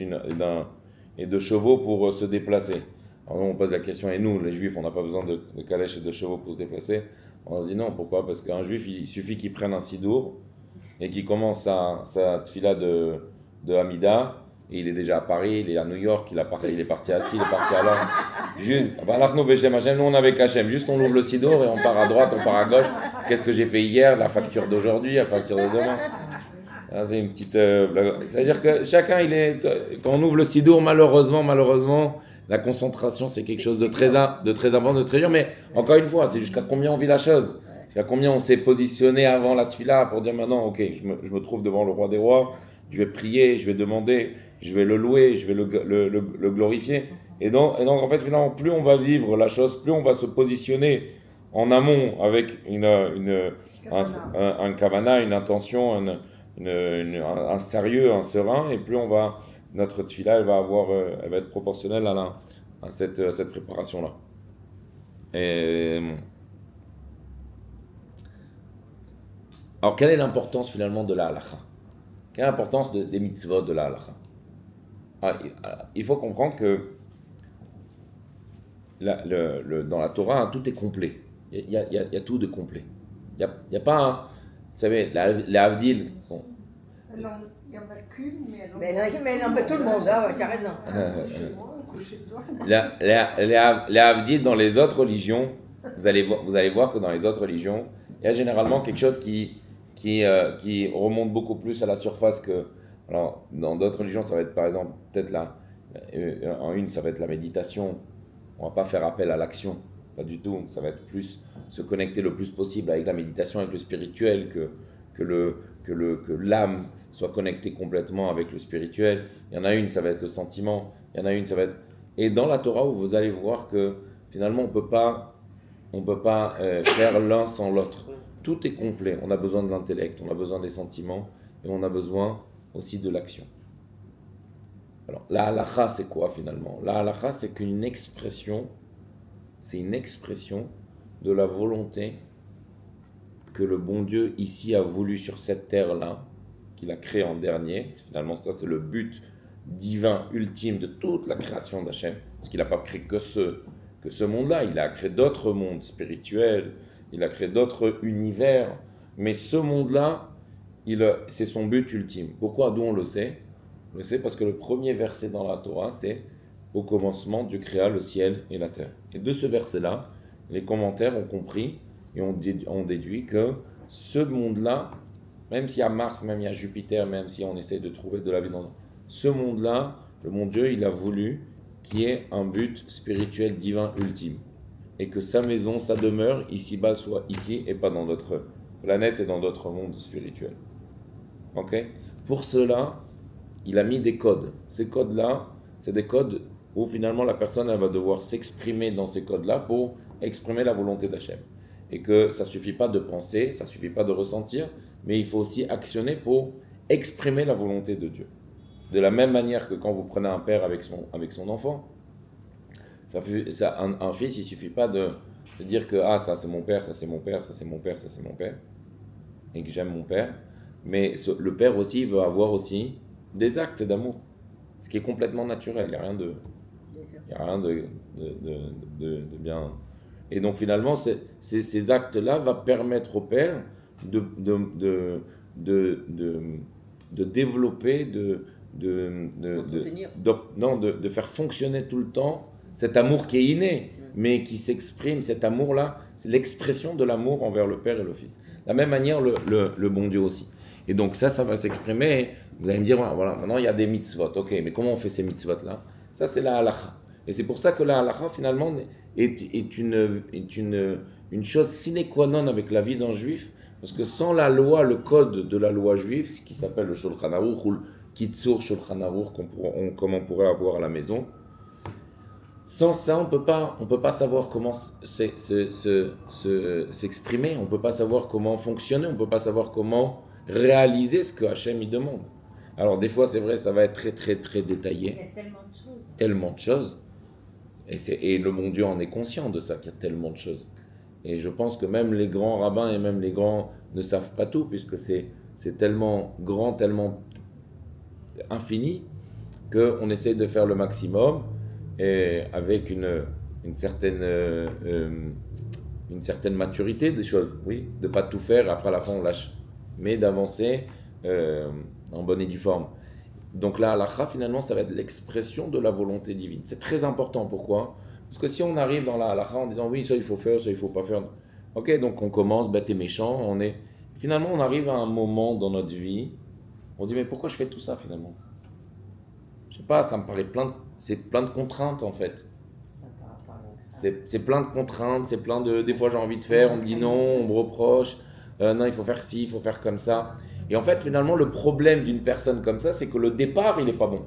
de chevaux pour se déplacer. Alors on pose la question, et nous, les juifs, on n'a pas besoin de calèche et de chevaux pour se déplacer? On se dit non, pourquoi? Parce qu'un juif, il suffit qu'il prenne un sidour et qu'il commence sa tfila de Hamida, et il est déjà à Paris, il est à New York, il est parti à ci, il est parti à là. Juste, nous on avait Hachem, juste on ouvre le sidour et on part à droite, on part à gauche. Qu'est-ce que j'ai fait hier? La facture d'aujourd'hui, la facture de demain. Ah, c'est une petite blague. C'est-à-dire que chacun, quand on ouvre le sidour, malheureusement, la concentration, c'est quelque chose de très important, de très dur. Mais encore une fois, c'est jusqu'à combien on vit la chose. Jusqu'à combien on s'est positionné avant la tfila pour dire maintenant, ok, je me trouve devant le roi des rois, je vais prier, je vais demander, je vais le louer, je vais le glorifier. Et donc, en fait, finalement, plus on va vivre la chose, plus on va se positionner en amont avec un kavana, une intention, un sérieux, un serein, et plus notre tfila, elle va être proportionnelle à cette préparation-là. Alors, quelle est l'importance finalement de la halakha? Quelle est l'importance des mitzvot de la halakha? Il faut comprendre que dans la Torah, tout est complet. Il y a tout de complet. Il n'y a pas vous savez, la Havdil. Bon. Il n'y en a qu'une, mais elle embête tout le monde, hein, tu as raison. Les Havdil dans les autres religions, vous allez voir que dans les autres religions, il y a généralement quelque chose qui remonte beaucoup plus à la surface que. Alors, dans d'autres religions, ça va être par exemple, peut-être ça va être la méditation. On ne va pas faire appel à l'action, pas du tout. Ça va être plus se connecter le plus possible avec la méditation, avec le spirituel, que l'âme soit connectée complètement avec le spirituel. Il y en a une, ça va être le sentiment. Il y en a une, ça va être. Et dans la Torah, vous allez voir que finalement, on peut pas faire l'un sans l'autre. Tout est complet. On a besoin de l'intellect, on a besoin des sentiments, et on a besoin aussi de l'action. Alors, la halakha, c'est quoi finalement? La halakha, c'est une expression de la volonté que le bon Dieu ici a voulu sur cette terre-là, qu'il a créée en dernier. Finalement, ça, c'est le but divin ultime de toute la création d'Hachem, parce qu'il n'a pas créé que ce monde-là, il a créé d'autres mondes spirituels, il a créé d'autres univers, mais ce monde-là, c'est son but ultime. Pourquoi? D'où on le sait? On le sait parce que le premier verset dans la Torah, c'est « Au commencement, Dieu créa le ciel et la terre ». Et de ce verset-là, les commentaires ont compris et ont déduit que ce monde-là, même s'il y a Mars, même il y a Jupiter, même si on essaie de trouver de la vie dans ce monde-là, le bon Dieu, il a voulu qu'il y ait un but spirituel divin ultime. Et que sa maison, sa demeure, ici-bas, soit ici et pas dans notre planète et dans d'autres mondes spirituels. Ok? Pour cela, il a mis des codes. Ces codes-là, c'est des codes où finalement la personne elle va devoir s'exprimer dans ces codes-là pour exprimer la volonté d'Hachem. Et que ça ne suffit pas de penser, ça ne suffit pas de ressentir, mais il faut aussi actionner pour exprimer la volonté de Dieu. De la même manière que quand vous prenez un père avec son enfant, un fils, il ne suffit pas de dire que ça c'est mon père, ça c'est mon père, ça c'est mon père, ça c'est mon père, et que j'aime mon père. Mais le père aussi veut avoir aussi des actes d'amour, ce qui est complètement naturel, il n'y a rien de bien. Et donc finalement, ces actes-là vont permettre au père de développer, de faire fonctionner tout le temps cet amour qui est inné, mais qui s'exprime, cet amour-là, c'est l'expression de l'amour envers le père et le fils. De la même manière, le bon Dieu aussi. Et donc ça va s'exprimer. Vous allez me dire, voilà, maintenant il y a des mitzvot. Ok, mais comment on fait ces mitzvot-là? Ça, c'est la halakha. Et c'est pour ça que la halakha, finalement, est une chose sine qua non avec la vie d'un juif. Parce que sans la loi, le code de la loi juive, ce qui s'appelle le Shulchan Aruch ou le Kitzur Shulchan Aruch, comme on pourrait avoir à la maison, sans ça, on peut pas savoir comment s'exprimer, on ne peut pas savoir comment fonctionner, on ne peut pas savoir comment réaliser ce que Hachem il demande. Alors des fois, c'est vrai, ça va être très très très détaillé. Il y a tellement de choses. Tellement de choses. Et le bon Dieu en est conscient de ça, qu'il y a tellement de choses. Et je pense que même les grands rabbins et même les grands ne savent pas tout, puisque c'est tellement grand, tellement infini, qu'on essaie de faire le maximum, et avec une certaine maturité des choses, oui, de ne pas tout faire, après à la fin on lâche, mais d'avancer en bonne et due forme. Donc la halakha, finalement, ça va être l'expression de la volonté divine. C'est très important, pourquoi? Parce que si on arrive dans la halakha en disant oui, ça il faut faire, ça il ne faut pas faire, ok, donc on commence bête et méchant, finalement on arrive à un moment dans notre vie, on dit mais pourquoi je fais tout ça finalement? Je sais pas, ça me paraît c'est plein de contraintes en fait. C'est plein de contraintes, c'est plein de... Des fois j'ai envie de faire, on me dit non, on me reproche, non il faut faire ci, il faut faire comme ça. Et en fait finalement le problème d'une personne comme ça, c'est que le départ il n'est pas bon.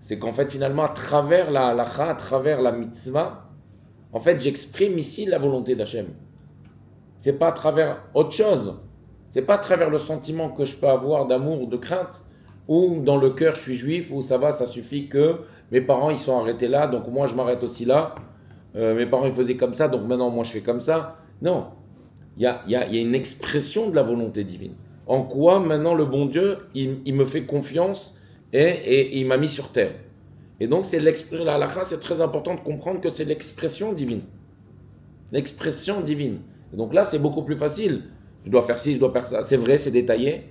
C'est qu'en fait finalement à travers la halakha, à travers la mitzvah, en fait j'exprime ici la volonté d'Hachem. C'est pas à travers autre chose, c'est pas à travers le sentiment que je peux avoir d'amour ou de crainte, ou dans le cœur je suis juif, ou ça va, ça suffit que mes parents ils sont arrêtés là, donc moi je m'arrête aussi là, mes parents ils faisaient comme ça, donc maintenant moi je fais comme ça. Non, il y a une expression de la volonté divine. En quoi maintenant le bon Dieu, il me fait confiance et il m'a mis sur terre. Et donc la halakha, c'est très important de comprendre que c'est l'expression divine. L'expression divine. Et donc là c'est beaucoup plus facile. Je dois faire ci, je dois faire ça. C'est vrai, c'est détaillé.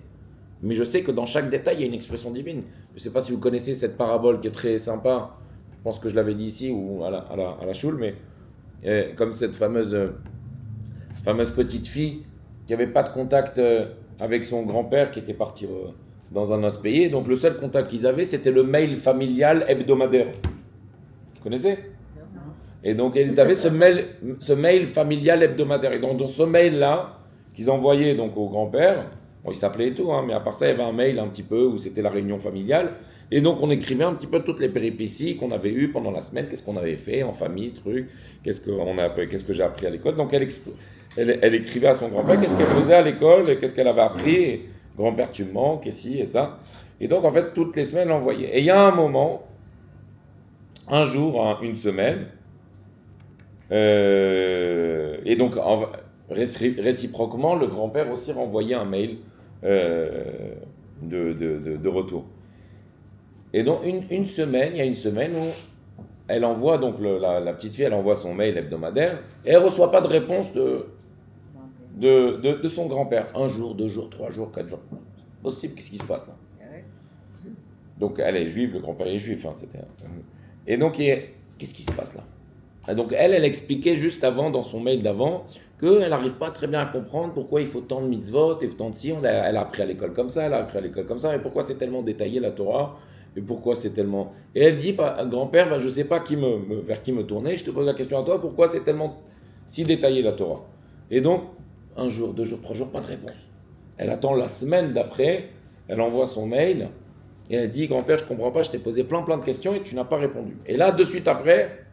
Mais je sais que dans chaque détail, il y a une expression divine. Je ne sais pas si vous connaissez cette parabole qui est très sympa. Je pense que je l'avais dit ici ou à la choule, mais comme cette fameuse petite fille qui n'avait pas de contact avec son grand-père qui était parti dans un autre pays. Donc le seul contact qu'ils avaient, c'était le mail familial hebdomadaire. Vous connaissez ? Non. Et donc ils avaient ce mail familial hebdomadaire. Et donc dans ce mail-là, qu'ils envoyaient donc au grand-père, bon, il s'appelait et tout, mais à part ça, il y avait un mail un petit peu où c'était la réunion familiale. Et donc, on écrivait un petit peu toutes les péripéties qu'on avait eues pendant la semaine, qu'est-ce qu'on avait fait en famille, qu'est-ce que j'ai appris à l'école. Donc, elle écrivait à son grand-père qu'est-ce qu'elle faisait à l'école, qu'est-ce qu'elle avait appris. Et, grand-père, tu me manques, et ci, et ça. Et donc, en fait, toutes les semaines, elle envoyait. Et il y a un moment, un jour, une semaine, et donc, réciproquement, le grand-père aussi renvoyait un mail de retour. Et donc une semaine, il y a une semaine où elle envoie, donc la petite fille, elle envoie son mail hebdomadaire et elle ne reçoit pas de réponse de son grand-père. 1 jour, 2 jours, 3 jours, 4 jours. Possible, qu'est-ce qui se passe là? Donc elle est juive, le grand-père est juif. Et donc qu'est-ce qui se passe là? Et donc elle expliquait juste avant, dans son mail d'avant, qu'elle n'arrive pas très bien à comprendre pourquoi il faut tant de mitzvot et tant de si. Elle a appris à l'école comme ça, elle a appris à l'école comme ça, et pourquoi c'est tellement détaillé la Torah, et pourquoi c'est tellement... Et elle dit, grand-père, je ne sais pas vers qui me tourner, je te pose la question à toi, pourquoi c'est tellement si détaillé la Torah? Et donc, 1 jour, 2 jours, 3 jours, pas de réponse. Elle attend la semaine d'après, elle envoie son mail et elle dit, grand-père, je comprends pas, je t'ai posé plein de questions et tu n'as pas répondu. Et là, de suite après,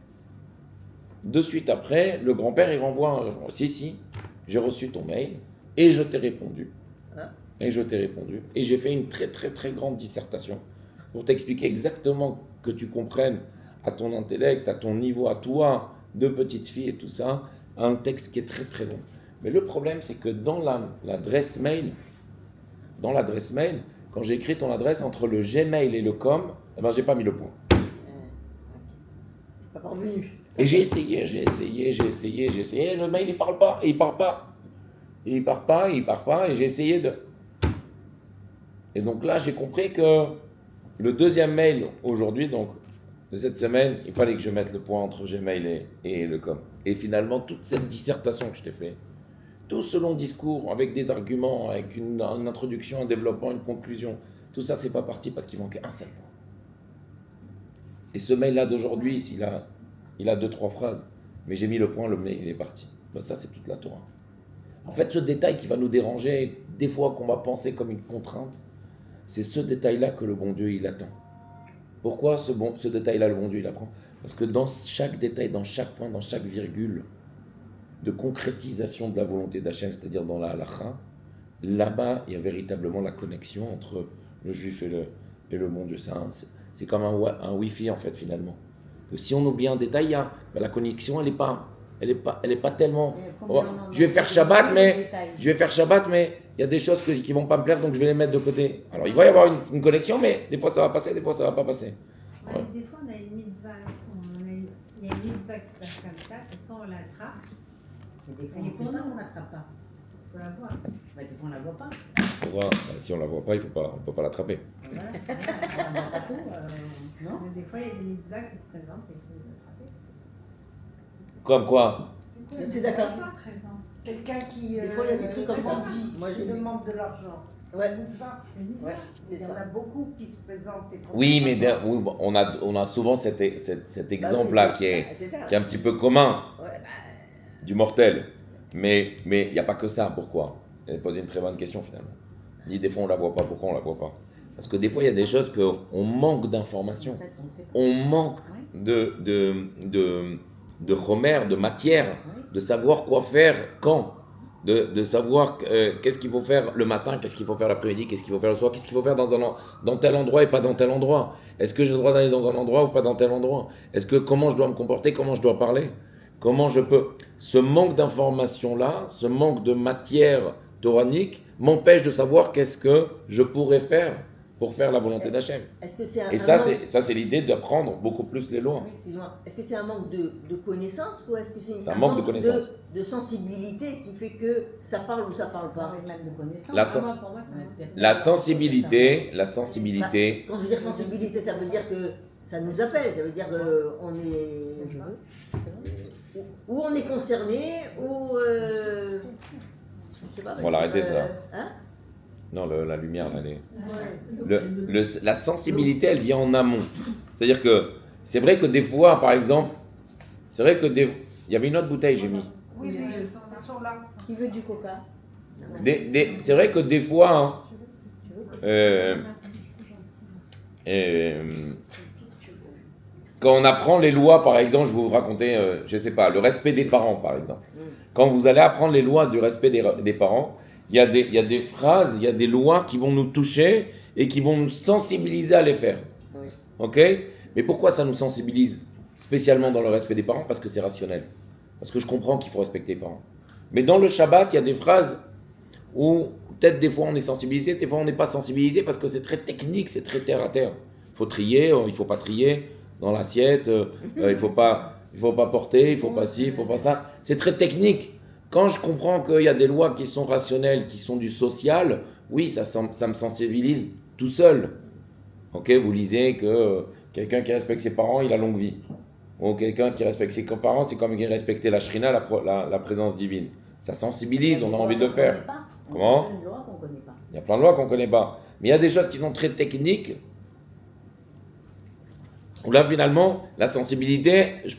le grand-père, il renvoie, si, j'ai reçu ton mail et je t'ai répondu. Et j'ai fait une très très très grande dissertation pour t'expliquer exactement que tu comprennes à ton intellect, à ton niveau, à toi, de petite fille et tout ça, un texte qui est très très long. Mais le problème, c'est que dans l'adresse mail, quand j'ai écrit ton adresse entre le Gmail et le com, eh ben, j'ai pas mis le point. C'est pas parvenu. Et j'ai essayé, le mail il part pas, et il part pas, et j'ai essayé de... Et donc là, j'ai compris que le deuxième mail aujourd'hui, donc de cette semaine, il fallait que je mette le point entre Gmail et le com. Et finalement, toute cette dissertation que je t'ai fait, tout ce long discours, avec des arguments, avec une introduction, un développement, une conclusion, tout ça, c'est pas parti parce qu'il manquait un seul point. Et ce mail-là d'aujourd'hui, il a 2-3 phrases, mais j'ai mis le point, le mail, il est parti. Ben ça, c'est toute la Torah. En fait, ce détail qui va nous déranger, des fois qu'on va penser comme une contrainte, c'est ce détail-là que le bon Dieu, il attend. Pourquoi ce détail-là, le bon Dieu, il apprend? Parce que dans chaque détail, dans chaque point, dans chaque virgule de concrétisation de la volonté d'Hachem, c'est-à-dire dans la halakha, là-bas, il y a véritablement la connexion entre le juif et le bon Dieu. C'est comme un Wi-Fi, en fait, finalement. Que si on oublie un détail, la connexion, elle est pas tellement... je vais faire Shabbat, mais il y a des choses qui vont pas me plaire, donc je vais les mettre de côté. Alors, il va y avoir une connexion, mais des fois, ça va passer, des fois, ça va pas passer. Ouais. Des fois, on a une mitzvah, il y a une mitzvah qui passe comme ça, c'est soit on l'attrape, Mais des fois, on ne sait pas, on l'attrape pas. il faut la voir. Bah, des fois, on la voit pas. Si on la voit pas, on peut pas l'attraper. Voilà. On ne voit pas tout, non? Mais des fois, il y a des mitzvahs qui se présentent et il faut les attraper. Comme quoi? C'est d'accord. Quelqu'un qui. Des fois, il y a des trucs comme ça. Moi, j'ai vu. demande de l'argent. Ouais. C'est une mitzvah. C'est une mitzvah. Ouais, Il c'est y en ça. a beaucoup qui se présentent. et Oui, mais on a souvent cet exemple-là qui est C'est ça. un petit peu commun Ouais, du mortel. Mais il n'y a pas que ça. Pourquoi? Elle pose une très bonne question finalement. Il dit des fois on la voit pas. Pourquoi on la voit pas? Parce que des fois il y a des choses qu'on manque d'informations. On manque de chomer, de matière, de savoir quoi faire quand. De savoir qu'est-ce qu'il faut faire le matin, qu'est-ce qu'il faut faire l'après-midi, qu'est-ce qu'il faut faire le soir, qu'est-ce qu'il faut faire dans tel endroit et pas dans tel endroit. Est-ce que j'ai le droit d'aller dans un endroit ou pas dans tel endroit? Comment je dois me comporter, comment je dois parler? Comment je peux... Ce manque d'informations-là, ce manque de matière toranique m'empêche de savoir qu'est-ce que je pourrais faire pour faire la volonté d'Hachem. Est-ce que c'est un Et ça, manque... c'est l'idée d'apprendre beaucoup plus les lois. Excuse-moi. Est-ce que c'est un manque de connaissance ou est-ce que c'est un manque de connaissance. de sensibilité qui fait que ça parle ou ça parle pas? Avec même de connaissances. Pour moi, c'est un La sensibilité, Quand je veux dire sensibilité, ça veut dire que ça nous appelle, ça veut dire qu'on est... Ou on est concerné, ou... je sais pas, On va l'arrêter, ça. Hein? Non, la lumière, elle est... La sensibilité, elle vient en amont. C'est-à-dire que c'est vrai que des fois, par exemple, il y avait une autre bouteille, j'ai mis. Oui, mais ils sont là. Qui veut du coca? C'est vrai que des fois, quand on apprend les lois, par exemple, je vais vous raconter, je ne sais pas, le respect des parents, par exemple. Quand vous allez apprendre les lois du respect des parents, il y a des phrases, il y a des lois qui vont nous toucher et qui vont nous sensibiliser à les faire. Oui. Ok? Mais pourquoi ça nous sensibilise spécialement dans le respect des parents? Parce que c'est rationnel. Parce que je comprends qu'il faut respecter les parents. Mais dans le Shabbat, il y a des phrases où peut-être des fois on est sensibilisé, des fois on n'est pas sensibilisé parce que c'est très technique, c'est très terre à terre. Il faut trier, il ne faut pas trier dans l'assiette, il ne faut pas porter, il ne faut pas ci, il ne faut pas ça. C'est très technique. Quand je comprends qu'il y a des lois qui sont rationnelles, qui sont du social, oui, ça me sensibilise tout seul. Ok, vous lisez que quelqu'un qui respecte ses parents, il a longue vie. Ou quelqu'un qui respecte ses parents, c'est comme respecter la shrina, la présence divine. Ça sensibilise, on a envie de le faire. Comment? Il y a plein de lois qu'on ne connaît pas. Mais il y a des choses qui sont très techniques, où là, finalement, la sensibilité, je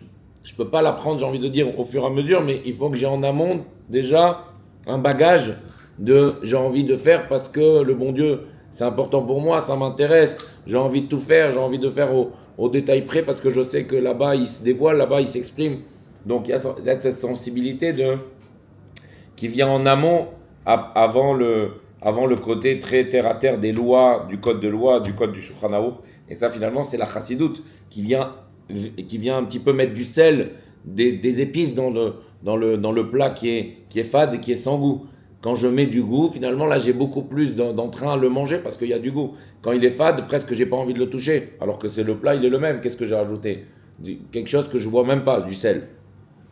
ne peux pas l'apprendre, j'ai envie de dire, au fur et à mesure, mais il faut que j'ai en amont, déjà, un bagage de j'ai envie de faire parce que le bon Dieu, c'est important pour moi, ça m'intéresse, j'ai envie de tout faire, j'ai envie de faire au détail près parce que je sais que là-bas il se dévoile, là-bas il s'exprime. Donc il y a cette sensibilité qui vient en amont avant le côté très terre-à-terre des lois, du code de loi, du code du Shulchan Aruch. Et ça finalement c'est la chassidoute qui vient un petit peu mettre du sel, des épices dans le plat qui est fade et qui est sans goût. Quand je mets du goût, finalement, là, j'ai beaucoup plus d'entrain à le manger parce qu'il y a du goût. Quand il est fade, presque, j'ai pas envie de le toucher. Alors que c'est le plat, il est le même. Qu'est-ce que j'ai rajouté? Quelque chose que je vois même pas, du sel.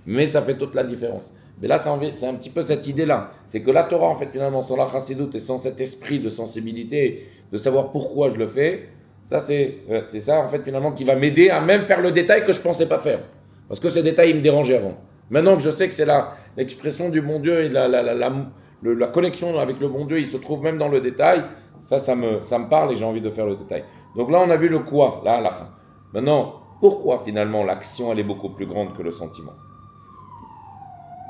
Mais ça fait toute la différence. Mais là, c'est un petit peu cette idée-là. C'est que la Torah, en fait, finalement, sans la chassidoute et sans cet esprit de sensibilité, de savoir pourquoi je le fais, ça, c'est ça, en fait, finalement, qui va m'aider à même faire le détail que je pensais pas faire. Parce que ce détail, il me dérangeait avant. Maintenant que je sais que c'est l'expression du bon Dieu et la connexion avec le bon Dieu, il se trouve même dans le détail, ça me parle et j'ai envie de faire le détail. Donc là, on a vu le quoi, la halakha. Maintenant, pourquoi finalement l'action, elle est beaucoup plus grande que le sentiment?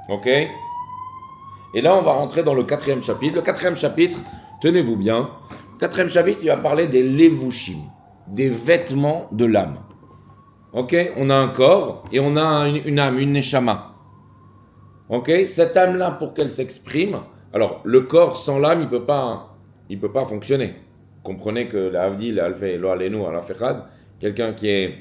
Ok? Et là, on va rentrer dans le 4e chapitre. Le 4e chapitre, tenez-vous bien, le 4e chapitre, il va parler des levushim, des vêtements de l'âme. Ok? On a un corps et on a une âme, une neshama. Ok? Cette âme-là, pour qu'elle s'exprime, alors le corps sans l'âme, il peut pas fonctionner. Comprenez que la Havdil, Alfei, Lo Alenu, Alafechad, quelqu'un qui est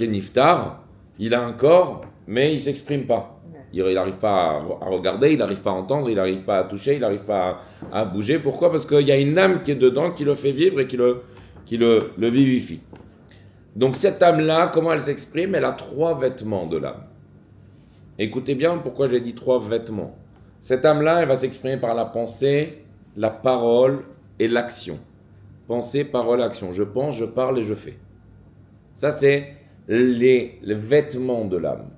niftar, il a un corps, mais il s'exprime pas. Il n'arrive pas à regarder, il n'arrive pas à entendre, il n'arrive pas à toucher, il n'arrive pas à bouger. Pourquoi? Parce qu'il y a une âme qui est dedans, qui le fait vivre et qui le vivifie. Donc cette âme-là, comment elle s'exprime? Elle a 3 vêtements de l'âme. Écoutez bien pourquoi j'ai dit 3 vêtements. Cette âme-là, elle va s'exprimer par la pensée, la parole et l'action. Pensée, parole, action. Je pense, je parle et je fais. Ça, c'est les vêtements de l'âme.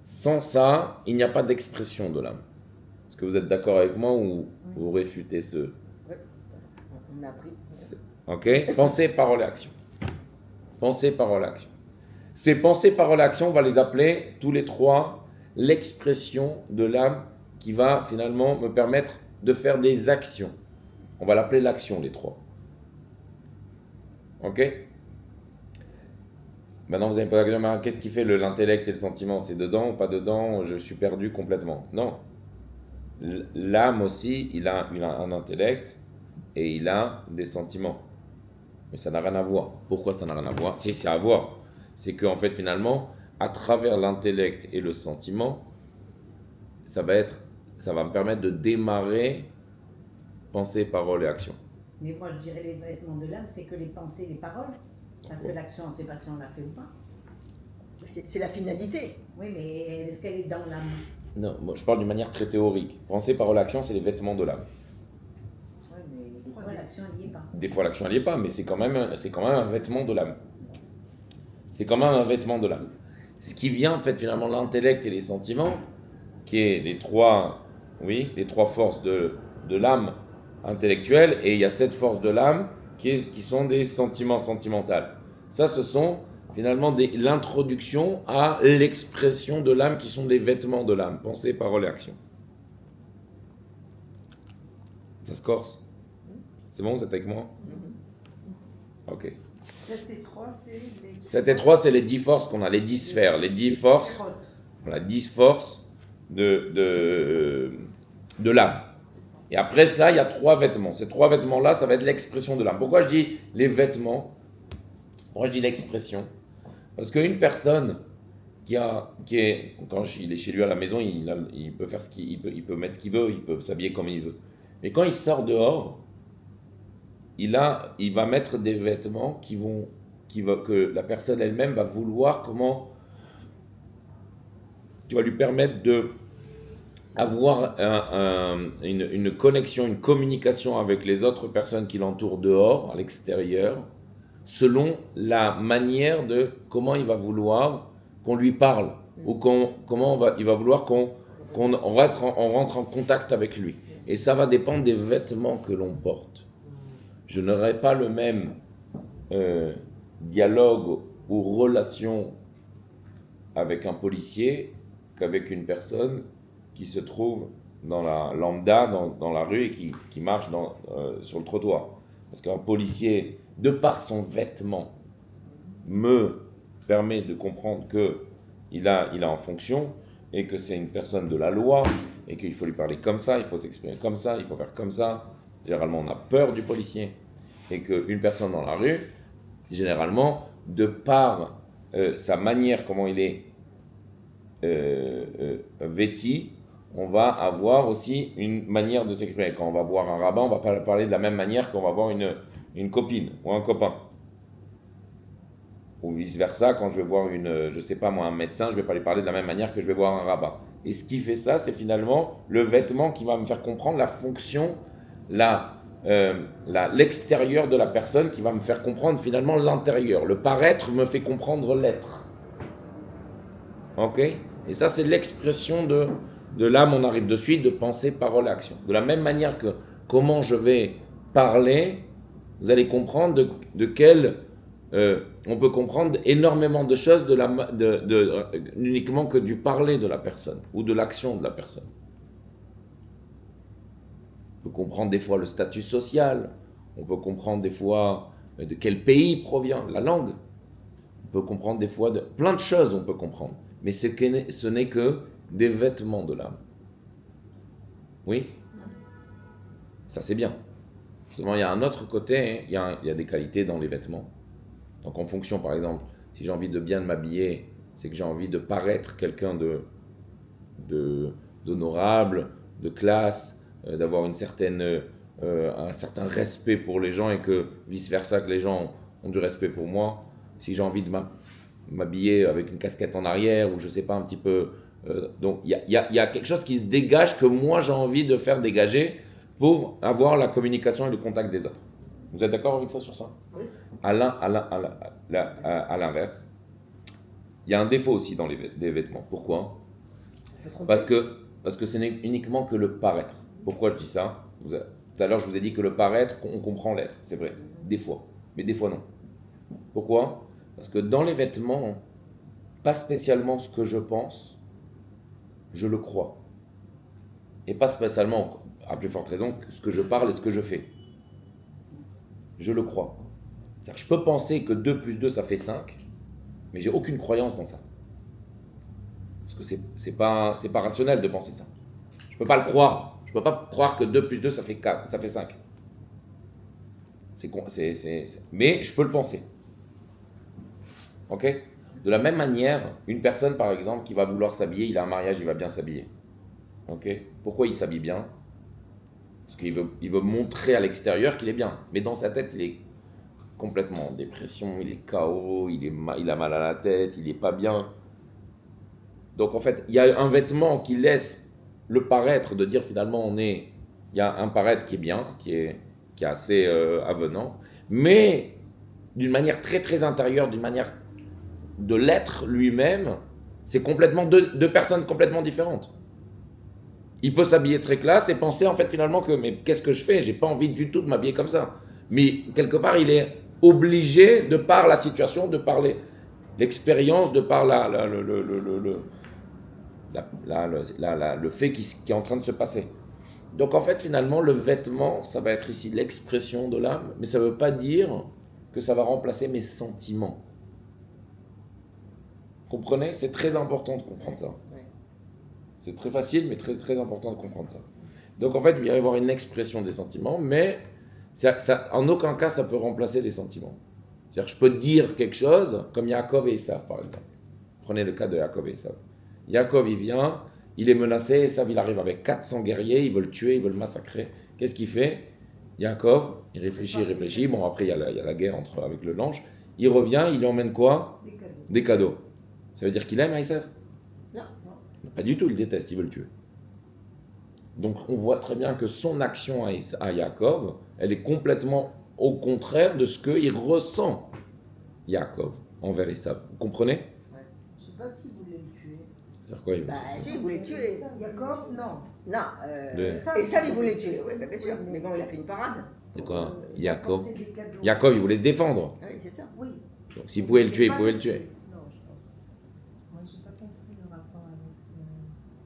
Sans ça, il n'y a pas d'expression de l'âme. Est-ce que vous êtes d'accord avec moi ou vous réfutez ce... Ouais. On a appris. Ok? Pensée, parole et action. Pensée, parole, action. Ces pensées, paroles, actions, on va les appeler tous les 3 l'expression de l'âme qui va finalement me permettre de faire des actions. On va l'appeler l'action, les 3. Ok? Maintenant, vous allez me poser la question, qu'est-ce qui fait l'intellect et le sentiment? C'est dedans ou pas dedans? Je suis perdu complètement. Non. L'âme aussi, il a un intellect et il a des sentiments. Mais ça n'a rien à voir. Pourquoi ça n'a rien à voir? Si, c'est à voir. C'est qu'en fait, finalement, à travers l'intellect et le sentiment, ça va me permettre de démarrer pensée, parole et action. Mais moi, je dirais les vêtements de l'âme, c'est que les pensées, les paroles. Parce que l'action, on ne sait pas si on l'a fait ou pas. C'est la finalité. Oui, mais est-ce qu'elle est dans l'âme? Non, moi, je parle d'une manière très théorique. Pensée, parole, action, c'est les vêtements de l'âme. Oui, mais des fois, l'action, elle n'y est pas. Des fois, l'action, elle n'y est pas, mais c'est quand même un vêtement de l'âme. C'est quand même un vêtement de l'âme. Ce qui vient, en fait, finalement, l'intellect et les sentiments, qui est les trois forces de l'âme intellectuelle, et il y a 7 forces de l'âme qui sont des sentiments sentimentaux. Ça, ce sont finalement l'introduction à l'expression de l'âme qui sont des vêtements de l'âme, pensée, parole et action. Ça se corse? C'est bon, vous êtes avec moi? Ok. 7 et 3, c'est les... 7 et 3, c'est les 10 forces qu'on a, les 10 sphères, les 10 forces, voilà, 10 forces de l'âme. Et après cela, il y a 3 vêtements. Ces 3 vêtements-là, ça va être l'expression de l'âme. Pourquoi je dis les vêtements? Pourquoi je dis l'expression? Parce qu'une personne quand il est chez lui à la maison, il peut faire il peut mettre ce qu'il veut, il peut s'habiller comme il veut. Mais quand il sort dehors, il va mettre des vêtements que la personne elle-même va vouloir qui va lui permettre de avoir une connexion, une communication avec les autres personnes qui l'entourent dehors, à l'extérieur, selon la manière de comment il va vouloir qu'on lui parle, ou il va vouloir qu'on rentre en contact avec lui. Et ça va dépendre des vêtements que l'on porte. Je n'aurai pas le même dialogue ou relation avec un policier qu'avec une personne qui se trouve dans la lambda, dans la rue et qui marche sur le trottoir. Parce qu'un policier, de par son vêtement, me permet de comprendre qu'il a en fonction et que c'est une personne de la loi et qu'il faut lui parler comme ça, il faut s'exprimer comme ça, il faut faire comme ça. Généralement, on a peur du policier. Et qu'une personne dans la rue, généralement, de par sa manière, comment il est vêtu, on va avoir aussi une manière de s'exprimer. Quand on va voir un rabbin, on va pas parler de la même manière qu'on va voir une copine ou un copain. Ou vice-versa, quand je vais voir je sais pas moi, un médecin, je vais pas lui parler de la même manière que je vais voir un rabbin. Et ce qui fait ça, c'est finalement le vêtement qui va me faire comprendre la fonction, l'extérieur de la personne, qui va me faire comprendre finalement l'intérieur. Le paraître me fait comprendre l'être. Ok ? Et ça, c'est l'expression de l'âme, on arrive de suite, de pensée, parole, action. De la même manière que comment je vais parler, vous allez comprendre de quel... on peut comprendre énormément de choses uniquement que du parler de la personne ou de l'action de la personne. On peut comprendre des fois le statut social, on peut comprendre des fois de quel pays provient la langue, on peut comprendre des fois plein de choses, on peut comprendre, mais ce n'est que des vêtements de l'âme. Oui ? Ça c'est bien. Seulement il y a un autre côté, il y a des qualités dans les vêtements. Donc en fonction, par exemple, si j'ai envie de bien m'habiller, c'est que j'ai envie de paraître quelqu'un d'honorable, de classe, d'avoir un certain respect pour les gens et que vice-versa, que les gens ont du respect pour moi. Si j'ai envie de m'habiller avec une casquette en arrière ou je sais pas, un petit peu... donc il y a quelque chose qui se dégage que moi j'ai envie de faire dégager pour avoir la communication et le contact des autres. Vous êtes d'accord avec ça sur ça ? Oui. À l'inverse, il y a un défaut aussi dans des vêtements. Pourquoi ? Parce que ce n'est uniquement que le paraître. Pourquoi je dis ça ? Tout à l'heure, je vous ai dit que le paraître, on comprend l'être, c'est vrai, des fois. Mais des fois, non. Pourquoi ? Parce que dans les vêtements, pas spécialement ce que je pense, je le crois. Et pas spécialement, à plus forte raison, ce que je parle et ce que je fais. Je le crois. C'est-à-dire, je peux penser que 2 plus 2, ça fait 5, mais j'ai aucune croyance dans ça. Parce que c'est pas rationnel de penser ça. Je peux pas le croire. Je peux pas croire que 2 plus 2, ça fait 4, ça fait 5. Mais je peux le penser. Ok ? De la même manière, une personne, par exemple, qui va vouloir s'habiller, il a un mariage, il va bien s'habiller. Ok ? Pourquoi il s'habille bien ? Parce qu'il veut montrer à l'extérieur qu'il est bien. Mais dans sa tête, il est complètement en dépression, il est KO, il a mal à la tête, il n'est pas bien. Donc en fait, il y a un vêtement qui laisse le paraître de dire finalement il y a un paraître qui est bien, qui est assez avenant, mais d'une manière très très intérieure, d'une manière de l'être lui-même, c'est complètement deux personnes complètement différentes. Il peut s'habiller très classe et penser en fait finalement que mais qu'est-ce que je fais ? J'ai pas envie du tout de m'habiller comme ça. Mais quelque part il est obligé de par la situation, de par l'expérience, de par le fait qui est en train de se passer. Donc en fait finalement le vêtement ça va être ici l'expression de l'âme, mais ça ne veut pas dire que ça va remplacer mes sentiments. Comprenez ? C'est très important de comprendre ça. C'est très facile, mais très, très important de comprendre ça. Donc en fait, il va y avoir une expression des sentiments, mais en aucun cas, ça peut remplacer les sentiments. C'est-à-dire, je peux dire quelque chose, comme Yaakov et Esav, par exemple. Prenez le cas de Yaakov et Esav. Yaakov, il vient, il est menacé, Esav, il arrive avec 400 guerriers, ils veulent le tuer, ils veulent le massacrer. Qu'est-ce qu'il fait ? Yaakov, il réfléchit. Bon, après, il y a la guerre avec le lange. Il revient, il lui emmène quoi ? Des cadeaux. Ça veut dire qu'il aime Esav ? Pas du tout, il déteste, il veut le tuer. Donc on voit très bien que son action à Yaakov, elle est complètement au contraire de ce qu'il ressent, Yaakov, envers Esav. Vous comprenez ? Je ne sais pas s'il voulait le tuer. C'est-à-dire quoi, Il voulait le tuer. Jacob, non. Non, Esav, il voulait le tuer, oui, bien sûr. Mais bon, il a fait une parade. C'est quoi, Yaakov ? Apporter des cadeaux. Yaakov, il voulait se défendre. Oui, c'est ça. Oui. Donc s'il pouvait le tuer, il pouvait le tuer. Non, je pense pas. Moi, j'ai pas compris le rapport avec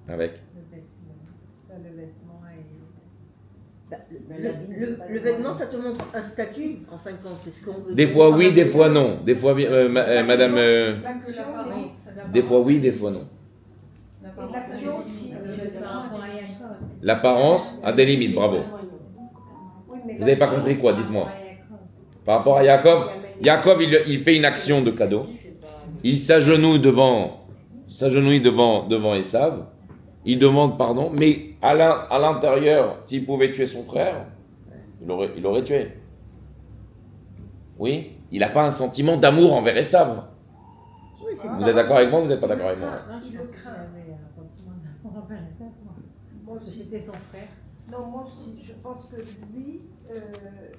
Avec le vêtement. Bah, le vêtement, ça te montre un statut, en fin de compte, c'est ce qu'on veut. Des fois oui, des fois non. Des fois, madame, L'action, des fois oui, des fois non. et l'action aussi. Par rapport à Jacob. L'apparence a des limites, bravo. Oui, mais Vous n'avez pas l'action, compris quoi, dites-moi. Par rapport à Jacob. Par rapport à Jacob, Jacob, il fait une action de cadeau. Il s'agenouille devant Esav. Il demande pardon, mais à l'intérieur, s'il pouvait tuer son frère, il aurait tué. Oui, il n'a pas un sentiment d'amour envers Esav. Oui, c'est Vous êtes d'accord avec moi ou vous n'êtes pas d'accord avec moi? Non, je Il le pense qu'il craint. avait un sentiment d'amour envers ça. Moi Parce que aussi. c'était son frère. Non, moi aussi, je pense que lui,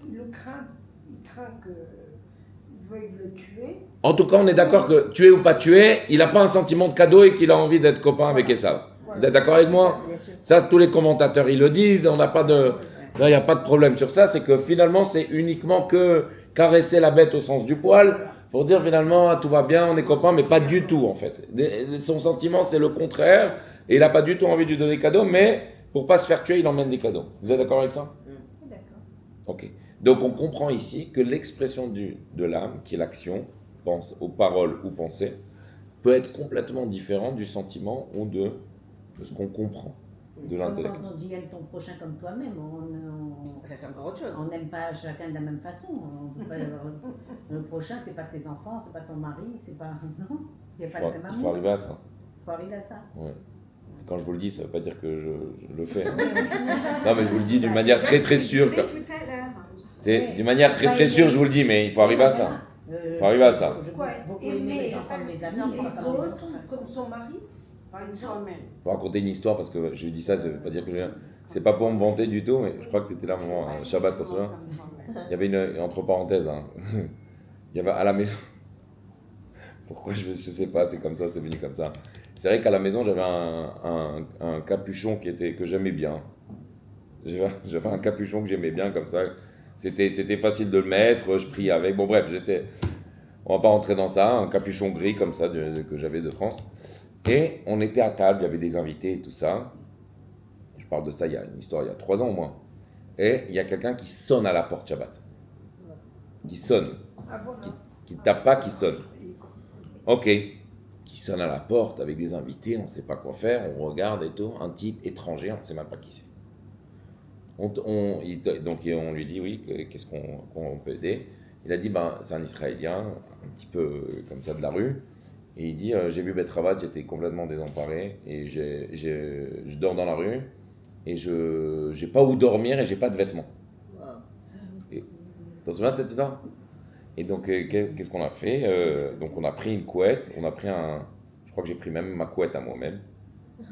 il le craint. Il craint qu'il veuille le tuer. En tout cas, on est d'accord que tuer ou pas tuer, il n'a pas un sentiment de cadeau et qu'il a envie d'être copain avec Esav. Vous êtes d'accord avec moi? Bien sûr. Ça, tous les commentateurs, ils le disent, on n'a pas de... Là, il n'y a pas de problème sur ça, c'est que finalement, c'est uniquement que caresser la bête au sens du poil, pour dire finalement, ah, tout va bien, on est copains, mais pas du tout en fait. Son sentiment, c'est le contraire, et il n'a pas du tout envie de lui donner cadeau, mais pour pas se faire tuer, il emmène des cadeaux. Vous êtes d'accord avec ça? D'accord. Ok. Donc on comprend ici que l'expression de l'âme, qui est l'action, pense aux paroles ou pensées, peut être complètement différente du sentiment ou de ce qu'on comprend. De C'est comme l'intellect. quand on dit aime ton prochain comme toi-même. Ça, c'est encore autre chose. On n'aime pas chacun de la même façon. On peut pas- le prochain, c'est pas tes enfants, c'est pas ton mari, c'est pas. Non, il n'y a pas le même Il faut amour. arriver à ça. Il faut arriver à ça. Ouais. Quand je vous le dis, ça ne veut pas dire que je le fais. Hein. Non, mais je vous le dis d'une manière très très sûre. C'est tout à l'heure. C'est d'une manière très très sûre, je vous le dis, mais il faut arriver à ça. Faut arriver à ça. Je Quoi, beaucoup aimer aimer les enfants de mes amis, mais les pas mes autres autres. comme son mari, par exemple. Je vais raconter une histoire parce que je dis ça, ça ne veut pas dire que c'est pas pour me vanter du tout, mais je crois que tu étais là un moment, un Shabbat, tu te souviens? Il y avait une, entre parenthèses, hein. Il y avait à la maison. Pourquoi je sais pas, c'est comme ça, c'est venu comme ça. C'est vrai qu'à la maison, j'avais un capuchon que j'aimais bien. J'avais un capuchon que j'aimais bien comme ça. C'était facile de le mettre, je priais avec. Bon, bref, on va pas rentrer dans ça, un capuchon gris comme ça que j'avais de France. Et on était à table, il y avait des invités et tout ça. Je parle de ça, il y a une histoire, il y a 3 ans au moins. Et il y a quelqu'un qui sonne à la porte Shabbat. Qui sonne. Ah, voilà. Qui tape pas, qui sonne. Ok. Qui sonne à la porte avec des invités, on ne sait pas quoi faire, on regarde et tout. Un type étranger, on ne sait même pas qui c'est. Donc on lui dit oui, qu'est-ce qu'on peut aider. Il a dit c'est un Israélien, un petit peu comme ça de la rue. Et il dit j'ai vu Betravat, j'étais complètement désemparé et je dors dans la rue et je n'ai pas où dormir et j'ai pas de vêtements. Tu te souviens de cette histoire? Et donc qu'est-ce qu'on a fait? Donc on a pris une couette, je crois que j'ai pris même ma couette à moi-même,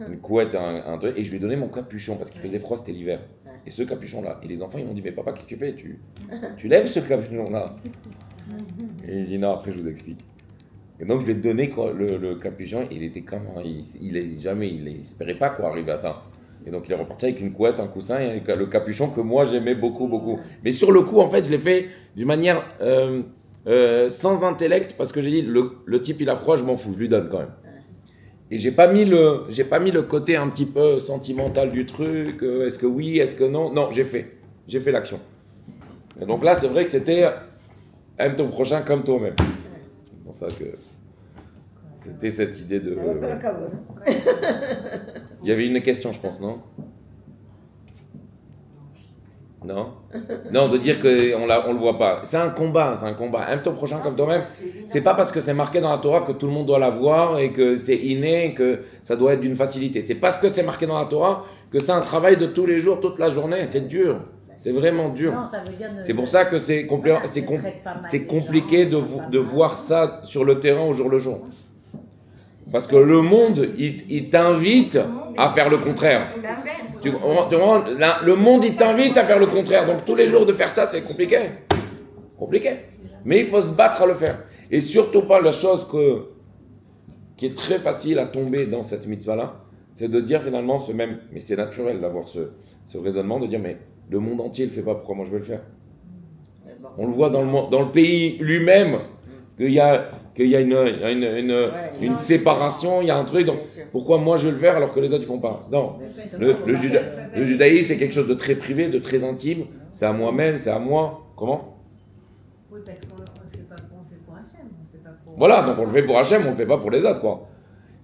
une couette, un truc, et je lui ai donné mon capuchon parce qu'il faisait froid, c'était l'hiver. Et ce capuchon-là, et les enfants ils m'ont dit mais papa qu'est-ce que tu fais? Tu lèves ce capuchon-là? Et il dit non, après je vous explique. Et donc je lui ai donné quoi, le capuchon, et il était comme, il espérait pas quoi arriver à ça. Et donc il est reparti avec une couette, un coussin et le capuchon que moi j'aimais beaucoup, beaucoup. Mais sur le coup en fait je l'ai fait d'une manière sans intellect parce que j'ai dit le type il a froid, je m'en fous, je lui donne quand même. Et j'ai pas mis le côté un petit peu sentimental du truc, est-ce que oui, est-ce que non? Non, j'ai fait l'action. Et donc là, c'est vrai que c'était aime ton prochain comme toi-même. C'est pour ça que c'était cette idée de... Il y avait une question, je pense, non? Non? Non, de dire qu'on le voit pas. C'est un combat. Aime ton prochain comme toi-même. C'est pas parce que c'est marqué dans la Torah que tout le monde doit l'avoir et que c'est inné et que ça doit être d'une facilité. C'est parce que c'est marqué dans la Torah que c'est un travail de tous les jours, toute la journée. C'est dur. C'est vraiment dur. Non, ça veut dire C'est pour ça que c'est compliqué de voir ça sur le terrain au jour le jour. Parce que le monde, il t'invite à faire le contraire. Le monde, il t'invite à faire le contraire. Donc tous les jours de faire ça, c'est compliqué. Mais il faut se battre à le faire. Et surtout pas la chose qui est très facile à tomber dans cette mitzvah-là, c'est de dire finalement mais c'est naturel d'avoir ce raisonnement, de dire mais le monde entier ne le fait pas, pourquoi moi je vais le faire? On le voit dans le pays lui-même, qu'il y a qu'il y a une Ouais, séparation, il y a un truc. Donc, bien sûr. pourquoi moi je vais le faire alors que les autres ne font pas? Non. Le judaïsme, c'est quelque chose de très privé, de très intime. C'est à moi-même, c'est à moi. Comment? Oui, parce qu'on ne le fait pas pour Hachem, on le fait pas pour... Voilà, donc on le fait pour Hachem, on ne le fait pas pour les autres, quoi.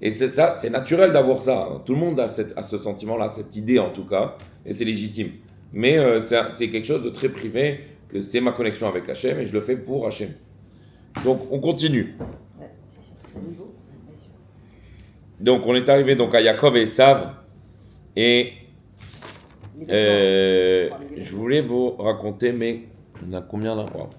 Et c'est ça, c'est naturel d'avoir ça. Tout le monde a ce sentiment-là, cette idée en tout cas, et c'est légitime. Mais c'est quelque chose de très privé, que c'est ma connexion avec Hachem, et je le fais pour Hachem. Donc on continue. Ouais, c'est au niveau, bien sûr. Donc on est arrivé donc à Yaakov et Esav, et je voulais vous raconter, mais on a combien là? Wow.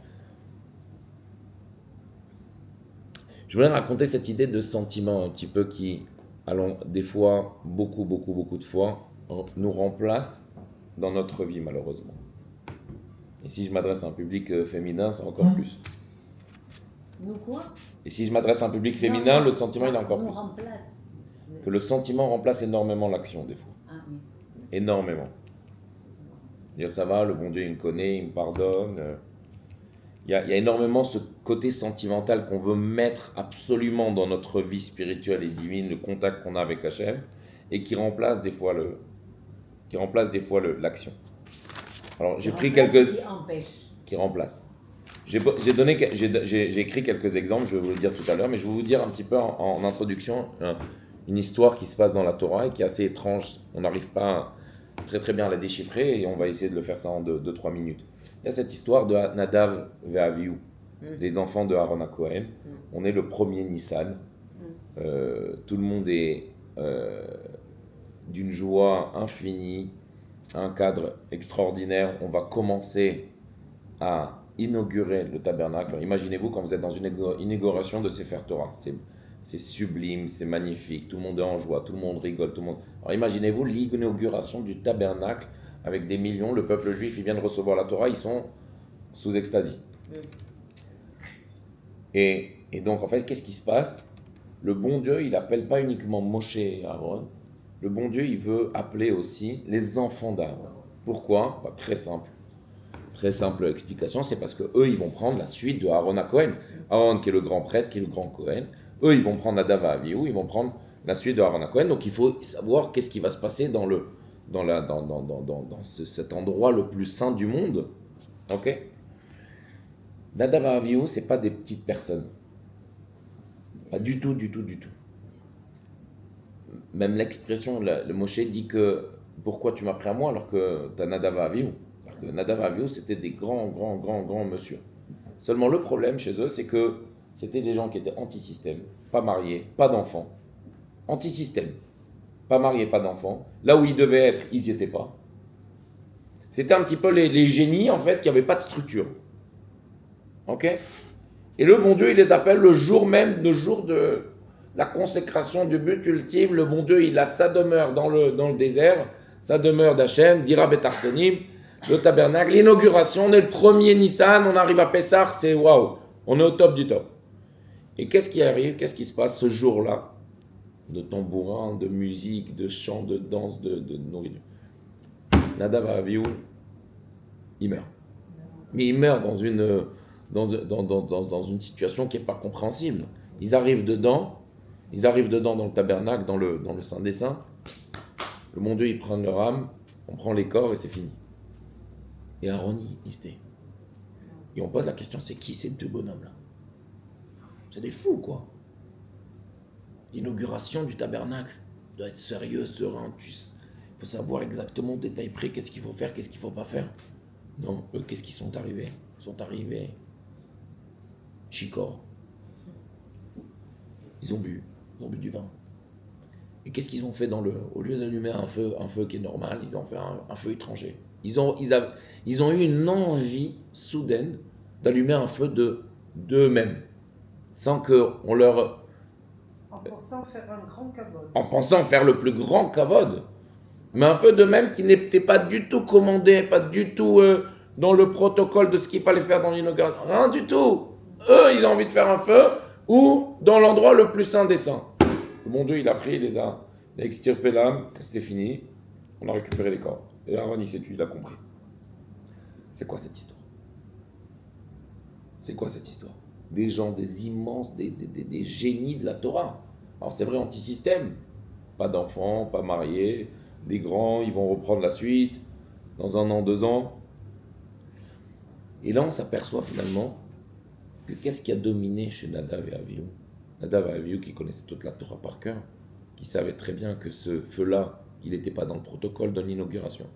Je voulais raconter cette idée de sentiment un petit peu qui, allons, des fois, beaucoup de fois, nous remplace dans notre vie malheureusement. Et si je m'adresse à un public féminin, c'est encore plus. Nous quoi? Et si je m'adresse à un public féminin, Non, le sentiment il est encore nous plus. remplace. Que le sentiment remplace énormément l'action des fois. Ah oui. Énormément. Dire ça va, le bon Dieu il me connaît, il me pardonne. Il y a énormément ce côté sentimental qu'on veut mettre absolument dans notre vie spirituelle et divine, le contact qu'on a avec Hachem, et qui remplace des fois l'action. Alors j'ai pris quelques... Qui empêche. Qui remplace. J'ai écrit quelques exemples, je vais vous le dire tout à l'heure, mais je vais vous dire un petit peu en introduction une histoire qui se passe dans la Torah et qui est assez étrange. On n'arrive pas très bien à la déchiffrer et on va essayer de le faire ça en 2-3 minutes. Il y a cette histoire de Nadav et Avihu, les enfants de Aaron Cohen. On est le premier Nissan. Tout le monde est d'une joie infinie, un cadre extraordinaire. On va commencer à inaugurer le tabernacle. Alors, imaginez-vous quand vous êtes dans une inauguration de Sefer Torah. C'est sublime, c'est magnifique, tout le monde est en joie, tout le monde rigole, tout le monde... Alors imaginez-vous l'inauguration du tabernacle avec des millions, le peuple juif, il vient de recevoir la Torah, ils sont sous extasie. Et donc en fait, qu'est-ce qui se passe? Le bon Dieu, il appelle pas uniquement Moshe et Aaron, le bon Dieu, il veut appeler aussi les enfants d'Aaron. Pourquoi? Bah, très simple explication, c'est parce que eux, ils vont prendre la suite de Aaron à Cohen. Aaron qui est le grand prêtre, qui est le grand Cohen. Eux, ils vont prendre Nadav et Avihu, ils vont prendre la suite de Aaron à Cohen. Donc il faut savoir qu'est-ce qui va se passer dans cet endroit le plus saint du monde. Ok? Nadav et Avihu, c'est pas des petites personnes. Pas du tout. Même l'expression, le Moshe dit que pourquoi tu m'as pris à moi alors que tu as Nadav et Avihu? Alors que Nadav et Avihu, c'était des grands monsieur. Seulement le problème chez eux, c'est que c'était des gens qui étaient anti-système, pas mariés, pas d'enfants. Anti-système, pas mariés, pas d'enfants. Là où ils devaient être, ils n'y étaient pas. C'était un petit peu les génies, en fait, qui n'avaient pas de structure. Ok? Et le bon Dieu, il les appelle le jour même, le jour de la consécration du but ultime. Le bon Dieu, il a sa demeure dans le désert, sa demeure d'Hachem, Dira Betartonim, le tabernacle, l'inauguration. On est le premier Nissan, on arrive à Pessah, c'est waouh, on est au top du top. Et qu'est-ce qui arrive? Qu'est-ce qui se passe ce jour-là? De tambourins, de musique, de chants, de danse, de nourriture. Nadav et Avihu, il meurt. Mais il meurt dans une situation qui n'est pas compréhensible. Ils arrivent dedans dans le tabernacle, dans le Saint des Saints. Le bon Dieu, il prend leur âme, on prend les corps et c'est fini. Et Aaron, il se tait. Et on pose la question, c'est qui ces deux bonhommes-là? C'est des fous, quoi. L'inauguration du tabernacle doit être sérieux, serein. Il faut savoir exactement, détail près, qu'est-ce qu'il faut faire, qu'est-ce qu'il ne faut pas faire. Non, eux, qu'est-ce qu'ils sont arrivés? Ils sont arrivés chicords. Ils ont bu du vin. Et qu'est-ce qu'ils ont fait au lieu d'allumer un feu qui est normal, ils ont fait un feu étranger. Ils ont eu une envie soudaine d'allumer un feu d'eux-mêmes, sans qu'on leur... En pensant faire un grand kavod. En pensant faire le plus grand kavod. Mais un feu d'eux-mêmes qui n'était pas du tout commandé, pas du tout dans le protocole de ce qu'il fallait faire dans l'inauguration. Rien du tout. Eux, ils ont envie de faire un feu ou dans l'endroit le plus saint des saints. Le bon Dieu, il a pris, il a extirpé l'âme, c'était fini. On a récupéré les corps. Et Aaron, il s'est tué, il a compris. C'est quoi cette histoire? C'est quoi cette histoire? des gens, des immenses, des génies de la Torah. Alors c'est vrai, anti-système, pas d'enfants, pas mariés, des grands, ils vont reprendre la suite, dans 1 an, 2 ans. Et là on s'aperçoit finalement que qu'est-ce qui a dominé chez Nadav et Avihu? Nadav et Avihu qui connaissaient toute la Torah par cœur, qui savaient très bien que ce feu-là, il n'était pas dans le protocole de l'inauguration.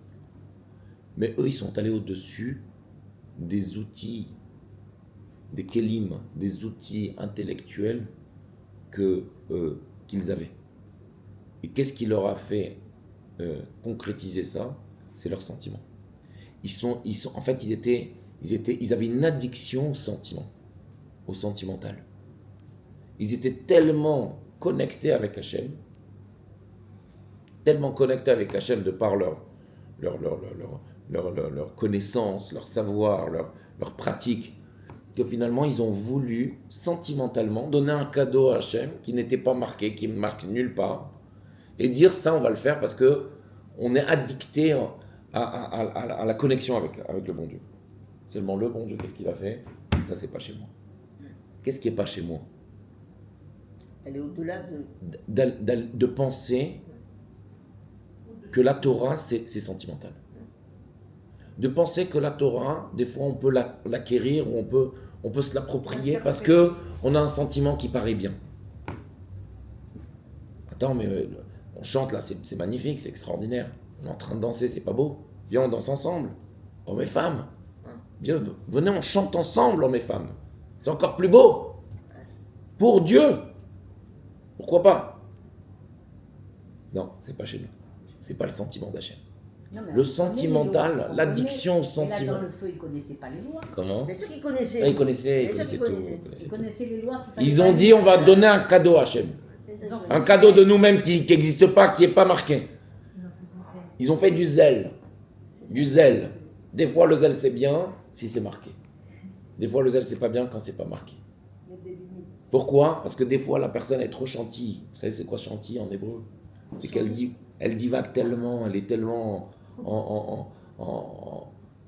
Mais eux, ils sont allés au-dessus des outils, des kélim, des outils intellectuels qu'ils avaient. Et qu'est-ce qui leur a fait concrétiser ça? C'est leurs sentiments. En fait, ils avaient une addiction au sentiment, au sentimental. Ils étaient tellement connectés avec Hachem, de par leur connaissance, leur savoir, leur pratique, que finalement ils ont voulu sentimentalement donner un cadeau à Hachem qui n'était pas marqué, qui ne marque nulle part, et dire ça on va le faire parce que on est addicté à la connexion avec le bon Dieu. Seulement le bon Dieu, qu'est-ce qu'il a fait? Ça c'est pas chez moi. Qu'est-ce qui est pas chez moi? Elle est au-delà de penser que la Torah c'est sentimental. De penser que la Torah, des fois on peut l'acquérir ou on peut se l'approprier parce que on a un sentiment qui paraît bien. Attends, mais on chante là, c'est magnifique, c'est extraordinaire. On est en train de danser, c'est pas beau. Viens, on danse ensemble, hommes et femmes. Viens, venez, on chante ensemble, hommes et femmes. C'est encore plus beau. Pour Dieu. Pourquoi pas? Non, c'est pas chez nous. C'est pas le sentiment d'Hachem. Le sentimental, l'addiction au sentiment. Et là, dans le feu, ils ne connaissaient pas les lois. Comment? Bien sûr qu'ils connaissaient. Ah, ils connaissaient tout. Ils connaissaient les lois qu'il fallait Ils ont dit on va donner un cadeau à Hachem. Un cadeau de nous-mêmes qui n'existe pas, qui n'est pas marqué. Ils ont fait du zèle. Du zèle. Des fois, le zèle, c'est bien si c'est marqué. Des fois, le zèle, c'est pas bien quand c'est pas marqué. Pourquoi? Parce que des fois, la personne est trop chantilly. Vous savez, c'est quoi chantilly en hébreu? C'est elle divague tellement, elle est tellement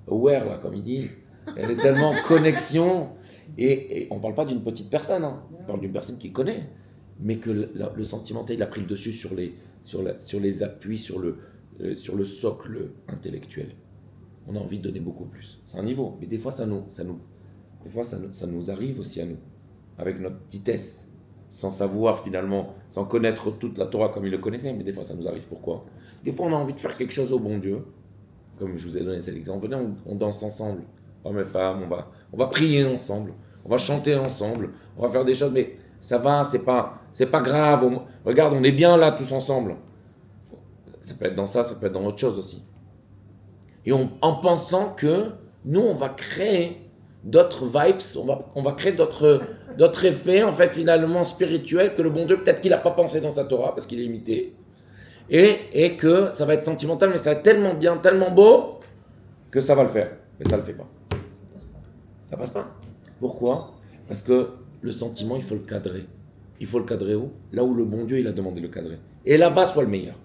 aware, là, comme il dit. Elle est tellement en connexion. Et on ne parle pas d'une petite personne, hein. On parle d'une personne qui connaît. Mais que le sentimental, il a pris le dessus sur les appuis, sur le socle intellectuel. On a envie de donner beaucoup plus. C'est un niveau. Mais des fois, ça nous arrive aussi à nous. Avec notre petitesse, sans savoir finalement, sans connaître toute la Torah comme ils le connaissaient, mais des fois ça nous arrive. Pourquoi? Des fois on a envie de faire quelque chose au bon Dieu, comme je vous ai donné cet exemple. Venez, on danse ensemble, hommes et femmes, on va prier ensemble, on va chanter ensemble, on va faire des choses, mais ça va, c'est pas grave. Regarde, on est bien là tous ensemble. Ça peut être dans ça peut être dans autre chose aussi. Et en pensant que nous on va créer d'autres vibes, on va créer d'autres effets, en fait, finalement spirituels, que le bon Dieu, peut-être qu'il n'a pas pensé dans sa Torah, parce qu'il est imité, et que ça va être sentimental, mais ça va être tellement bien, tellement beau, que ça va le faire. Mais ça ne le fait pas. Ça passe pas. Pourquoi? Parce que le sentiment, il faut le cadrer. Il faut le cadrer où? Là où le bon Dieu, il a demandé de le cadrer. Et là-bas, soit le meilleur.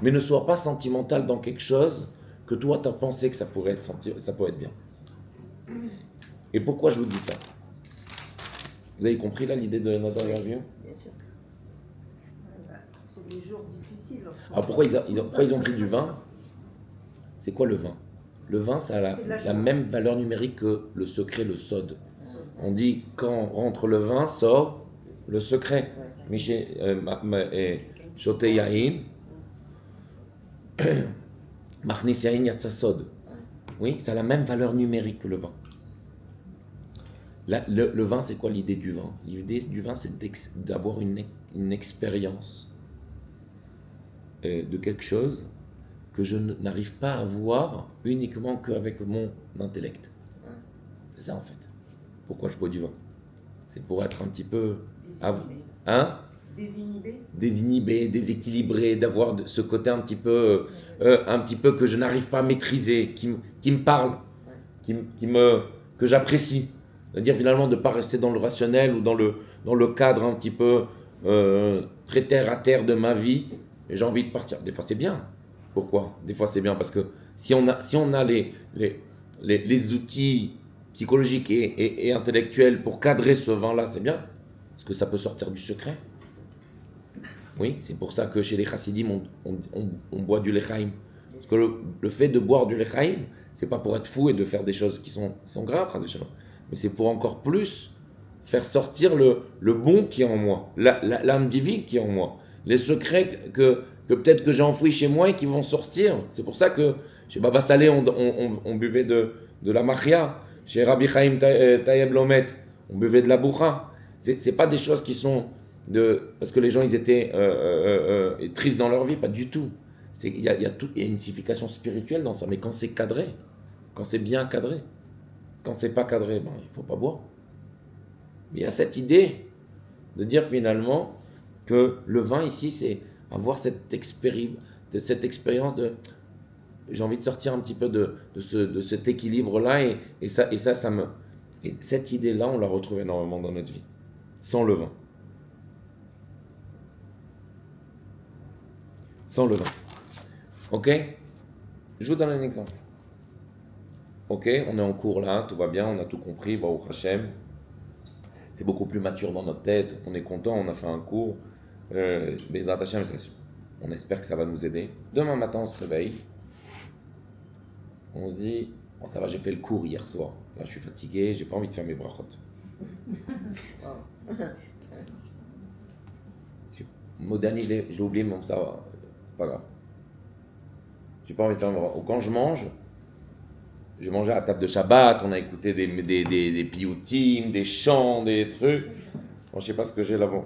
Mais ne sois pas sentimental dans quelque chose que toi, tu as pensé que ça pourrait être bien. Et pourquoi je vous dis ça? Vous avez compris là l'idée de Nadav et Avihu? Bien sûr. C'est des jours difficiles. Alors pourquoi ils ont pris du vin? C'est quoi le vin? Le vin, ça a la même valeur numérique que le secret, le sod. On dit quand rentre le vin, sort le secret. Shote yain, machnis yain yatsa sod. Oui, ça a la même valeur numérique que le vin. Le vin, c'est quoi l'idée du vin? L'idée du vin, c'est d'avoir une expérience de quelque chose que je n'arrive pas à voir uniquement qu'avec mon intellect. C'est ça en fait. Pourquoi je bois du vin? C'est pour être un petit peu... Désinhibé, déséquilibré, d'avoir ce côté un petit peu que je n'arrive pas à maîtriser, qui me parle, que j'apprécie. C'est-à-dire finalement de ne pas rester dans le rationnel ou dans le cadre un petit peu très terre à terre de ma vie, et j'ai envie de partir. Des fois c'est bien. Pourquoi? Des fois c'est bien parce que si on a les outils psychologique et intellectuel pour cadrer ce vin-là, c'est bien. Parce que ça peut sortir du secret. Oui, c'est pour ça que chez les chassidim, on boit du lechaim. Parce que le fait de boire du lechaim, c'est pas pour être fou et de faire des choses qui sont graves, mais c'est pour encore plus faire sortir le bon qui est en moi, l'âme divine qui est en moi, les secrets que peut-être que j'ai enfouis chez moi et qui vont sortir. C'est pour ça que chez Baba Saleh, on buvait de la machia, chez Rabbi Chaim Tayeb Lomet, on buvait de la boucha. C'est pas des choses qui sont parce que les gens ils étaient tristes dans leur vie, pas du tout. Il y a une signification spirituelle dans ça, mais quand c'est cadré, quand c'est bien cadré, quand c'est pas cadré, il faut pas boire. Mais il y a cette idée de dire finalement que le vin ici, c'est avoir cette expérience de j'ai envie de sortir un petit peu de cet équilibre-là et ça me... Et cette idée-là, on la retrouve énormément dans notre vie, sans le vin. Sans le vin. Ok? Je vous donne un exemple. Ok, on est en cours là, tout va bien, on a tout compris, Baruch Hashem. C'est beaucoup plus mature dans notre tête, on est content, on a fait un cours. Bezrat Hashem, on espère que ça va nous aider. Demain matin, on se réveille. On se dit, bon, ça va, j'ai fait le cours hier soir. Là, je suis fatigué, j'ai pas envie de faire mes brachot. Mot dernier, je l'ai oublié, mais bon, ça va, pas grave. J'ai pas envie de faire mes brachot. Quand je mange, j'ai mangé à la table de Shabbat, on a écouté des piyoutim, des chants, des trucs. Bon, je sais pas ce que j'ai là. Bon.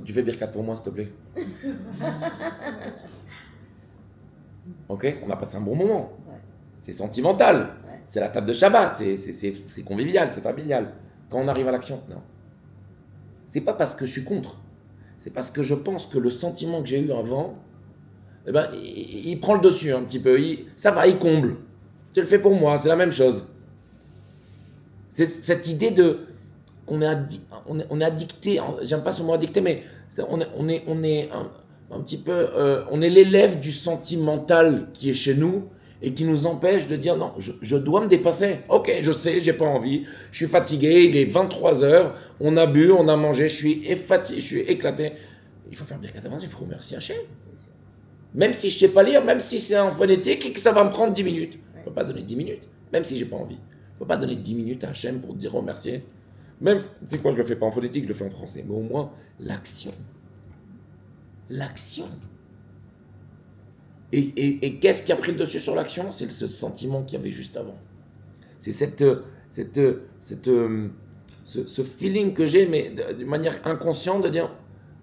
Tu fais birkat pour moi, s'il te plaît. Ok, on a passé un bon moment. Ouais. C'est sentimental. Ouais. C'est la table de Shabbat, c'est convivial, c'est familial. Quand on arrive à l'action, non. C'est pas parce que je suis contre. C'est parce que je pense que le sentiment que j'ai eu avant, eh ben, il prend le dessus un petit peu. Ça va, il comble. Tu le fais pour moi, c'est la même chose. C'est cette idée qu'on est addicté, j'aime pas ce mot addicté, mais on est un petit peu, on est l'élève du sentimental qui est chez nous et qui nous empêche de dire non, je dois me dépasser. Ok, je sais, j'ai pas envie, je suis fatigué, il est 23h, on a bu, on a mangé, je suis éclaté. Il faut faire bien qu'à il faut remercier Hachem. Même si je sais pas lire, même si c'est en phonétique et que ça va me prendre 10 minutes. Je peux pas donner 10 minutes, même si j'ai pas envie. Je peux pas donner 10 minutes à Hachem pour te dire remercier. Même, tu sais quoi, je le fais pas en phonétique, je le fais en français. Mais au moins, l'action. L'action. Et qu'est-ce qui a pris le dessus sur l'action? C'est ce sentiment qu'il y avait juste avant. C'est ce feeling que j'ai, mais de manière inconsciente, de dire,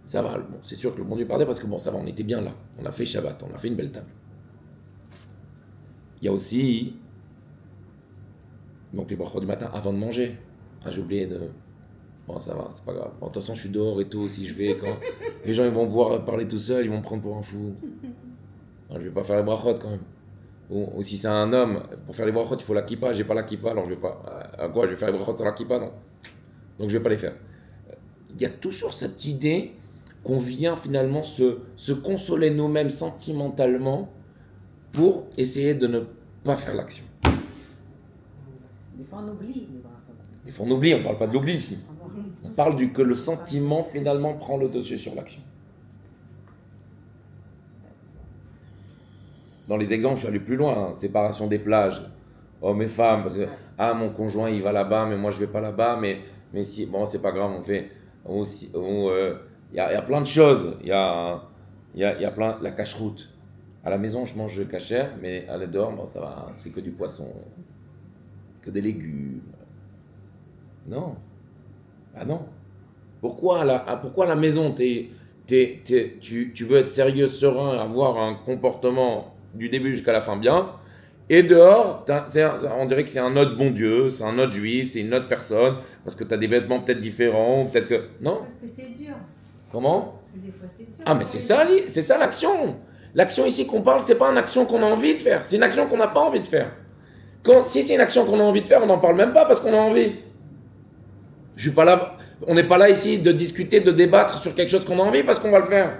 ça va, bon, c'est sûr que le bon Dieu pardonne, parce que bon, ça va, on était bien là. On a fait Shabbat, on a fait une belle table. Il y a aussi, donc les brachot du matin, avant de manger. Ah, j'ai oublié de... Bon, ça va, c'est pas grave. Bon, de toute façon, je suis dehors et tout. Si je vais, quand les gens ils vont me voir parler tout seul, ils vont me prendre pour un fou. Alors, je vais pas faire les brachot quand même. Ou si c'est un homme, pour faire les brachot, il faut la kippa. J'ai pas la kippa, alors je vais pas... À quoi? Je vais faire les brachot sans la kippa? Non. Donc, je vais pas les faire. Il y a toujours cette idée qu'on vient finalement se consoler nous-mêmes sentimentalement pour essayer de ne pas faire l'action. Des fois, on oublie. Des fois, on oublie, on ne parle pas de l'oubli ici. On parle que le sentiment, finalement, prend le dessus sur l'action. Dans les exemples, je suis allé plus loin. Séparation des plages, hommes et femmes. Parce que, mon conjoint, il va là-bas, mais moi, je ne vais pas là-bas. Mais si, bon, c'est pas grave, on fait... Il y a plein de choses. Il y a plein... La cache-route. À la maison, je mange cachère, mais à la dehors, bon, ça va, c'est que du poisson, que des légumes. Non. Ah non. Pourquoi à la maison, tu veux être sérieux, serein, avoir un comportement du début jusqu'à la fin bien, et dehors, on dirait que c'est un autre bon Dieu, c'est un autre juif, c'est une autre personne, parce que tu as des vêtements peut-être différents, peut-être que... Non. Parce que c'est dur. Comment? Parce que des fois c'est dur. Ah mais c'est ça l'action. L'action ici qu'on parle, c'est pas une action qu'on a envie de faire, c'est une action qu'on n'a pas envie de faire. Si c'est une action qu'on a envie de faire, on n'en parle même pas parce qu'on a envie. Je suis pas là, on n'est pas là ici de discuter, de débattre sur quelque chose qu'on a envie parce qu'on va le faire.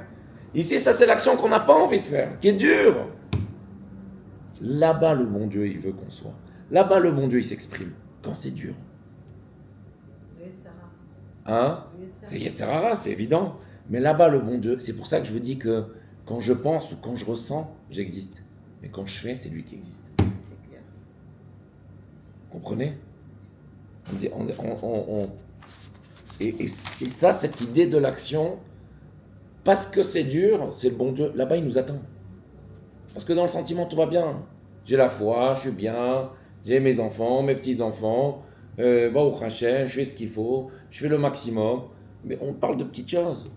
Ici, ça c'est l'action qu'on n'a pas envie de faire, qui est dure. Là-bas, le bon Dieu, il veut qu'on soit. Là-bas, le bon Dieu, il s'exprime. quand c'est dur. Oui, ça va. Hein? Oui, ça C'est va. Yetzirara, c'est évident. Mais là-bas, le bon Dieu, c'est pour ça que je vous dis que quand je pense ou quand je ressens, j'existe. Mais quand je fais, c'est lui qui existe. C'est clair. Comprenez? Et ça, cette idée de l'action, parce que c'est dur, c'est le bon Dieu. Là-bas, il nous attend. Parce que dans le sentiment, tout va bien. J'ai la foi, je suis bien, j'ai mes enfants, mes petits-enfants, au Hachem, je fais ce qu'il faut, je fais le maximum. Mais on parle de petites choses.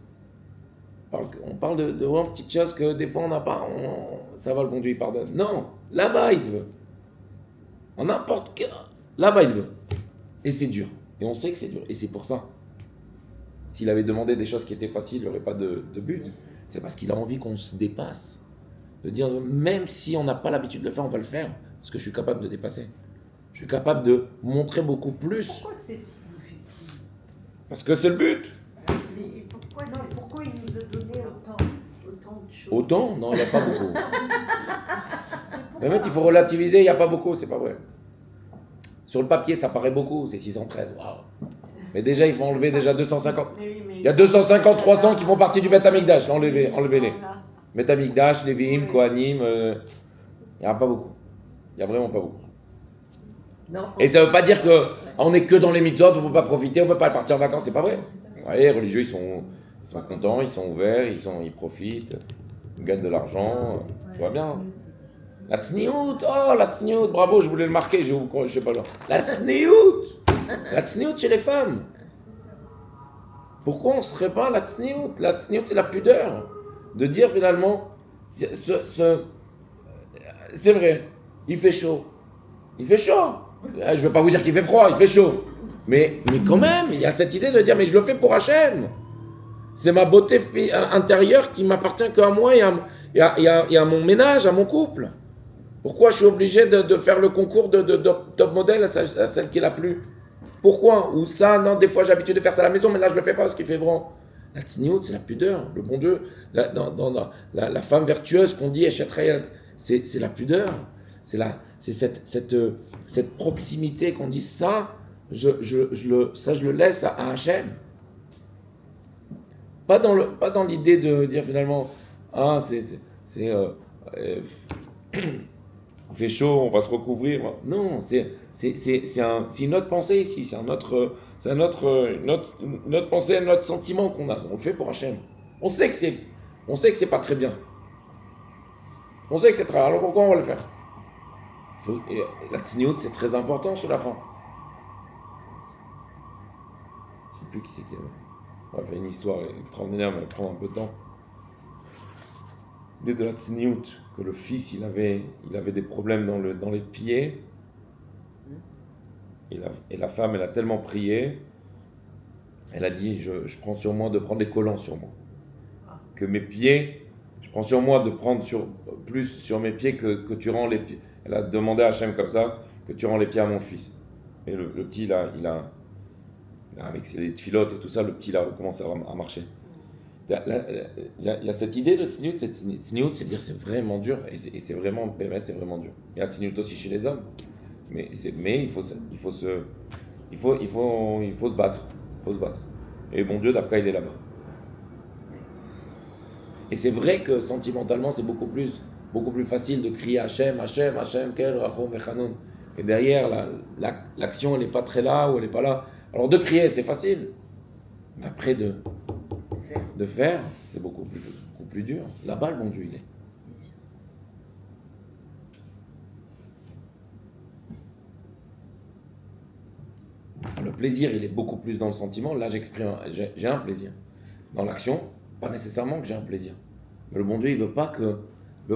On parle de vraiment petites choses que des fois on n'a pas. Ça va, le bon Dieu, il pardonne. Non, là-bas, il te veut. En n'importe quel. Là-bas, il te veut. Et c'est dur. Et on sait que c'est dur. Et c'est pour ça. S'il avait demandé des choses qui étaient faciles, il n'y aurait pas de but. C'est parce qu'il a envie qu'on se dépasse. De dire, même si on n'a pas l'habitude de le faire, on va le faire. Parce que je suis capable de dépasser. Je suis capable de montrer beaucoup plus. Pourquoi c'est si difficile? Parce que c'est le but. Et pourquoi Non, pourquoi il nous a donné autant de choses? Autant? Non, il n'y a pas beaucoup. Mais même, il faut relativiser, il n'y a pas beaucoup, c'est pas vrai. Sur le papier, ça paraît beaucoup, c'est 613, waouh. Mais déjà, il faut enlever déjà 250. Il y a 250, 300 qui font partie du Beth Amikdash, enlevez-les. Beth Amikdash, Lévi'im, Kohanim, il n'y a pas beaucoup. Il n'y a vraiment pas beaucoup. Non, Et ça ne veut pas dire qu'on n'est que dans les mitzvot, on ne peut pas profiter, on ne peut pas partir en vacances, c'est pas vrai. Ouais, les religieux, ils sont contents, ils sont ouverts, ils profitent, ils gagnent de l'argent, tout va bien. La tsniout, oh la tsniout, bravo, je voulais le marquer, je sais pas là. La tsniout chez les femmes. Pourquoi on ne serait pas la tsniout? La tsniout, c'est la pudeur. De dire finalement, c'est vrai, il fait chaud. Il fait chaud. Je ne vais pas vous dire qu'il fait froid, il fait chaud. Mais quand même, il y a cette idée de dire, mais je le fais pour Hachem. C'est ma beauté intérieure qui m'appartient qu'à moi et à mon ménage, à mon couple. Pourquoi je suis obligé de faire le concours de top modèle à celle qui est la plus? Pourquoi? Ou ça, non, des fois j'ai l'habitude de faire ça à la maison, mais là je le fais pas parce qu'il fait vent. La tsniout, c'est la pudeur. Le bon Dieu, la femme vertueuse qu'on dit, c'est la pudeur. C'est cette proximité qu'on dit ça, je le laisse à Hachem. Pas dans l'idée de dire finalement, il fait chaud, on va se recouvrir. Non, c'est une autre pensée ici, c'est notre pensée, notre sentiment qu'on a. On le fait pour Hachem. On sait que c'est pas très bien. On sait que c'est très. Alors pourquoi on va le faire? Et la tsniout, c'est très important chez la femme. Je sais plus qui c'est qui. On va faire une histoire extraordinaire, mais elle va prendre un peu de temps. Dès de la tsniout, que le fils il avait des problèmes dans les pieds, et la femme elle a tellement prié, elle a dit je prends sur moi de prendre les collants sur moi, que mes pieds, je prends sur moi de prendre plus sur mes pieds que tu rends les pieds. Elle a demandé à Hachem comme ça, que tu rends les pieds à mon fils. Et le petit là, il a avec ses tfilotes et tout ça, le petit là commence à marcher. Il y a cette idée de tsniout, c'est dire c'est vraiment dur, et c'est vraiment, c'est vraiment dur. Il y a tsniout aussi chez les hommes, mais il faut se battre, Et bon Dieu, Dafka, il est là-bas. Et c'est vrai que sentimentalement, c'est beaucoup plus facile de crier Hachem, Hachem, Hachem, Kel, Rachom, Vechanoun. Et derrière, l'action, elle n'est pas très là, ou elle n'est pas là. Alors de crier, c'est facile, mais après de faire, c'est beaucoup plus dur. Là-bas, le bon Dieu, il est. Le plaisir, il est beaucoup plus dans le sentiment. Là, j'ai un plaisir. Dans l'action, pas nécessairement que j'ai un plaisir. Mais le bon Dieu, il veut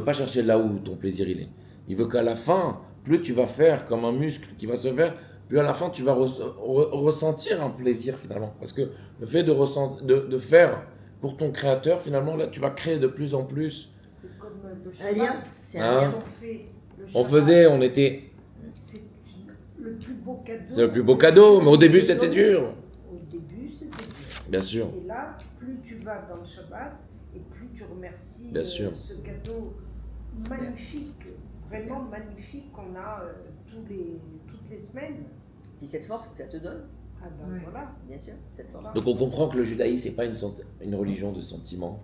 pas chercher là où ton plaisir, il est. Il veut qu'à la fin, plus tu vas faire comme un muscle qui va se faire, plus à la fin, tu vas ressentir un plaisir, finalement. Parce que le fait de faire pour ton créateur, finalement, là, tu vas créer de plus en plus. C'est comme le un lien. Shabbat. C'est un lien. On était. C'est le plus beau cadeau. C'est le plus beau cadeau, mais au début, c'était dur. Au début, c'était dur. Bien sûr. Et là, plus tu vas dans le Shabbat, et plus tu remercies Bien sûr. ce cadeau magnifique, vraiment magnifique qu'on a toutes les semaines. Puis cette force, ça te donne, Ah ben Ouais. voilà. bien sûr, cette force. Donc on comprend que le judaïsme, c'est pas une religion de sentiment,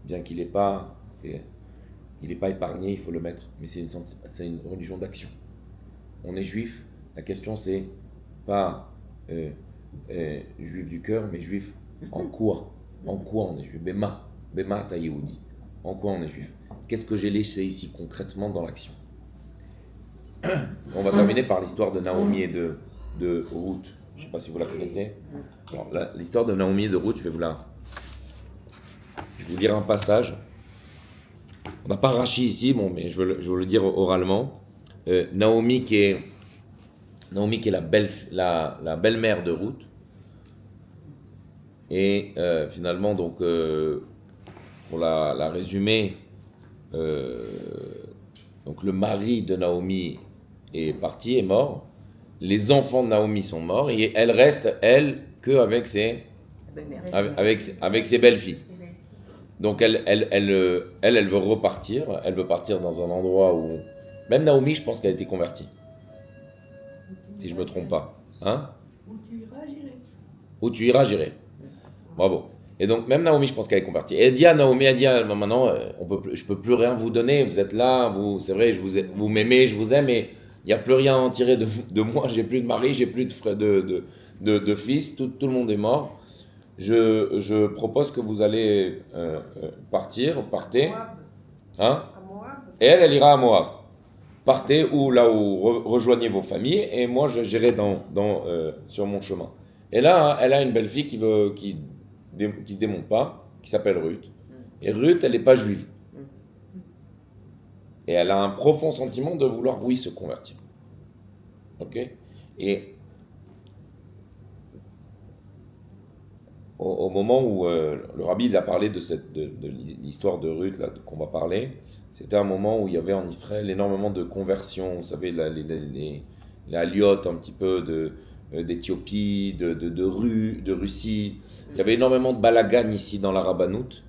bien qu'il n'est pas, il est pas épargné, il faut le mettre, mais c'est une religion d'action. On est juif, la question c'est pas juif du cœur, mais juif en quoi? En quoi on est juif? Bema ta Yehudi. En quoi on est juif? Qu'est-ce que j'ai laissé ici concrètement dans l'action? On va terminer par l'histoire de Naomi et de Ruth. Je ne sais pas si vous la connaissez. Alors, l'histoire de Naomi et de Ruth, je vais vous lire un passage. On n'a pas Rachi ici, bon, mais je veux le dire oralement. Naomi qui est la belle-mère de Ruth. Et finalement, donc, pour la résumer, donc le mari de Naomi est parti, est mort. Les enfants de Naomi sont morts et elle reste, elle, qu'avec ses, La belle-mère. avec ses belles-filles. C'est belle. Donc elle veut repartir, elle veut partir dans un endroit où... Même Naomi, je pense qu'elle a été convertie, si je ne me trompe pas. Hein? Où tu iras, j'irai. Où tu iras, j'irai. Bravo. Et donc même Naomi, je pense qu'elle est convertie. Et elle dit à Naomi, maintenant, je peux plus rien vous donner, vous êtes là, c'est vrai, vous m'aimez, je vous aime, mais il n'y a plus rien à en tirer de moi, j'ai plus de mari, j'ai plus de frère, de fils, tout le monde est mort. Je propose que vous allez partez, Moab. hein? À Moab. Et elle ira à Moab. Partez là où rejoignez vos familles, et moi j'irai sur mon chemin. Et là, hein, elle a une belle fille qui se démonte pas, qui s'appelle Ruth. Et Ruth, elle n'est pas juive. Et elle a un profond sentiment de vouloir, oui, se convertir. Ok? Et au moment où le rabbi il a parlé de l'histoire de Ruth là, qu'on va parler, c'était un moment où il y avait en Israël énormément de conversions. Vous savez, les haliotes un petit peu d'Éthiopie, de Russie. Il y avait énormément de balagan ici dans la Rabbanout,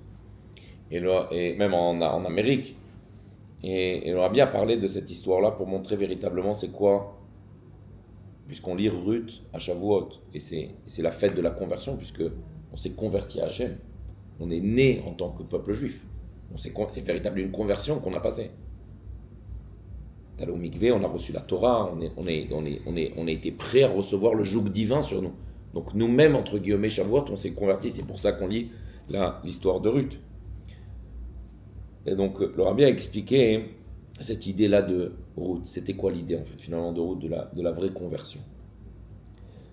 et même en Amérique. Et le rabbi a parlé de cette histoire-là pour montrer véritablement c'est quoi, puisqu'on lit Ruth à Shavuot, et c'est la fête de la conversion, puisque on s'est converti à Hachem. On est né en tant que peuple juif. C'est véritablement une conversion qu'on a passée. Allé au mikvé, on a reçu la Torah, on a été prêt à recevoir le joug divin sur nous. Donc nous-mêmes, entre guillemets, Shavuot, on s'est convertis. C'est pour ça qu'on lit l'histoire de Ruth. Et donc le rabbi a expliqué cette idée-là de Ruth. C'était quoi l'idée en fait finalement de Ruth, de la vraie conversion?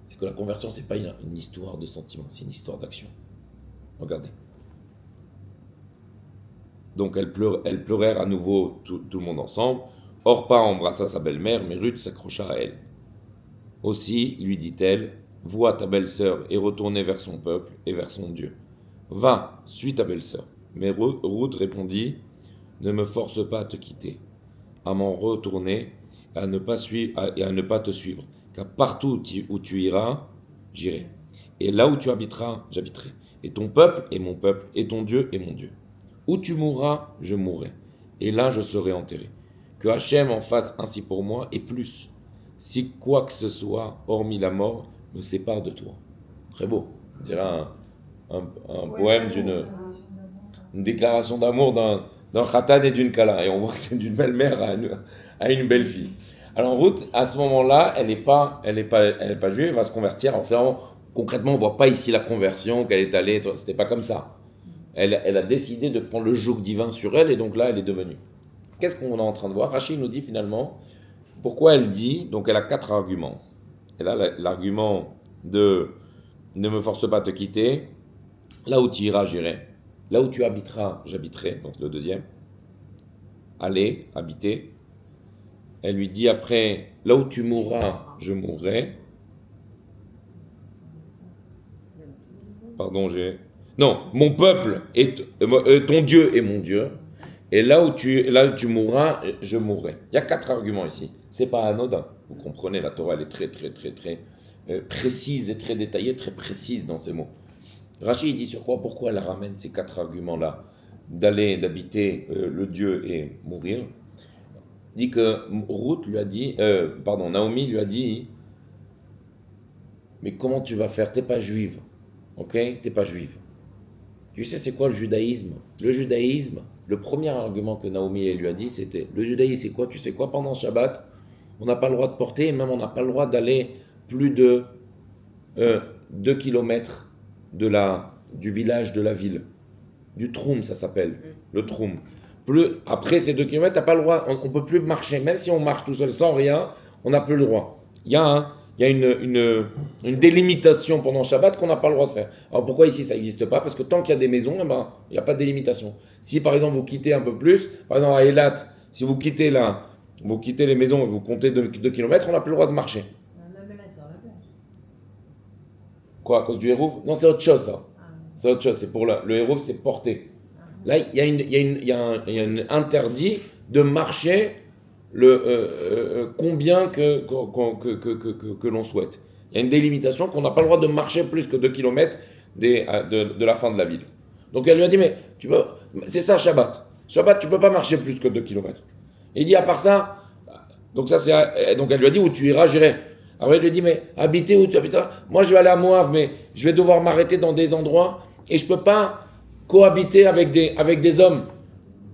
C'est que la conversion, c'est pas une histoire de sentiment, c'est une histoire d'action. Regardez. Donc elles pleurèrent à nouveau tout le monde ensemble. Orpa embrassa sa belle-mère, mais Ruth s'accrocha à elle. Aussi, lui dit-elle, vois ta belle-sœur et retournez vers son peuple et vers son Dieu. Va, suis ta belle-sœur. Mais Ruth répondit, ne me force pas à te quitter, à m'en retourner et à ne pas te suivre, car partout où tu iras, j'irai. Et là où tu habiteras, j'habiterai. Et ton peuple est mon peuple, et ton Dieu est mon Dieu. Où tu mourras, je mourrai, et là je serai enterré. Que Hachem en fasse ainsi pour moi, et plus, si quoi que ce soit, hormis la mort, me sépare de toi. Très beau. On dirait un poème une déclaration d'amour d'un khatan et d'une kala. Et on voit que c'est d'une belle-mère à une belle-fille. Alors Ruth, à ce moment-là, elle n'est pas juive, elle va se convertir. Enfin, concrètement, on ne voit pas ici la conversion, qu'elle est allée, c'était pas comme ça. Elle a décidé de prendre le joug divin sur elle, et donc là, elle est devenue. Qu'est-ce qu'on est en train de voir? Rachid nous dit finalement, pourquoi elle dit, donc elle a 4 arguments. Elle a l'argument de ne me force pas à te quitter, là où tu iras, j'irai, là où tu habiteras, j'habiterai, donc le deuxième, aller, habiter. Elle lui dit après, là où tu mourras, je mourrai. Pardon, non, mon peuple est ton Dieu est mon Dieu. Et là où tu mourras, je mourrai. Il y a 4 arguments ici. C'est pas anodin. Vous comprenez, la Torah, elle est très, très, très, très précise et très détaillée, très précise dans ses mots. Rachid dit sur quoi? Pourquoi elle ramène ces 4 arguments-là? D'habiter le Dieu et mourir. Il dit que Naomi lui a dit, mais comment tu vas faire? T'es pas juive, ok? T'es pas juive. Tu sais c'est quoi le judaïsme? Le judaïsme, le premier argument que Naomi elle lui a dit, c'était, le judaïsme c'est quoi? Tu sais quoi? Pendant Shabbat, on n'a pas le droit de porter, et même on n'a pas le droit d'aller plus de 2 kilomètres du village, de la ville. Du troum, ça s'appelle, le troum. Après ces 2 kilomètres, t'as pas le droit, on ne peut plus marcher, même si on marche tout seul sans rien, on n'a plus le droit. Il y a une délimitation pendant Shabbat qu'on n'a pas le droit de faire. Alors pourquoi ici ça n'existe pas? Parce que tant qu'il y a des maisons, eh ben, il n'y a pas de délimitation. Si par exemple vous quittez un peu plus, par exemple à Eilat, si vous quittez les maisons et vous comptez 2 kilomètres, on n'a plus le droit de marcher. Même là sur la plage. Quoi, à cause du hérouf? Non, c'est autre chose ça. Ah, C'est autre chose, c'est pour le hérouf, c'est porter. Là, il y a un interdit de marcher combien que l'on souhaite. Il y a une délimitation qu'on n'a pas le droit de marcher plus que 2 km de la fin de la ville. Donc elle lui a dit, mais c'est ça Shabbat. Shabbat, tu ne peux pas marcher plus que 2 km. Il dit, à part ça, donc elle lui a dit, où tu iras, j'irai. Après, il lui a dit, mais habiter où tu habiteras? Moi, je vais aller à Moab, mais je vais devoir m'arrêter dans des endroits et je ne peux pas cohabiter avec des hommes.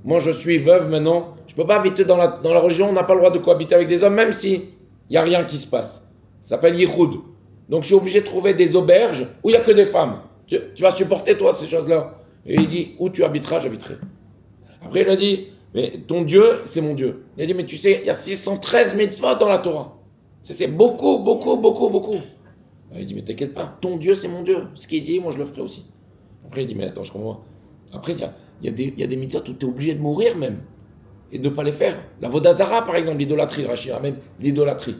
Moi, je suis veuve maintenant. Je ne peux pas habiter dans la religion. On n'a pas le droit de cohabiter avec des hommes, même si il n'y a rien qui se passe. Ça s'appelle Yichud. Donc, je suis obligé de trouver des auberges où il n'y a que des femmes. Tu vas supporter, toi, ces choses-là. Et il dit, où tu habiteras, j'habiterai. Après, il a dit, mais ton Dieu, c'est mon Dieu. Il a dit, mais tu sais, il y a 613 mitzvot dans la Torah. C'est beaucoup, beaucoup, beaucoup, beaucoup. Il dit, mais t'inquiète pas, ton Dieu, c'est mon Dieu. Ce qu'il dit, moi, je le ferai aussi. Après, il dit, mais attends, je comprends. Après, il y a des mitzvot où tu es obligé de mourir même. Et de ne pas les faire. La Vodazara, par exemple, l'idolâtrie, Rachid ramène l'idolâtrie.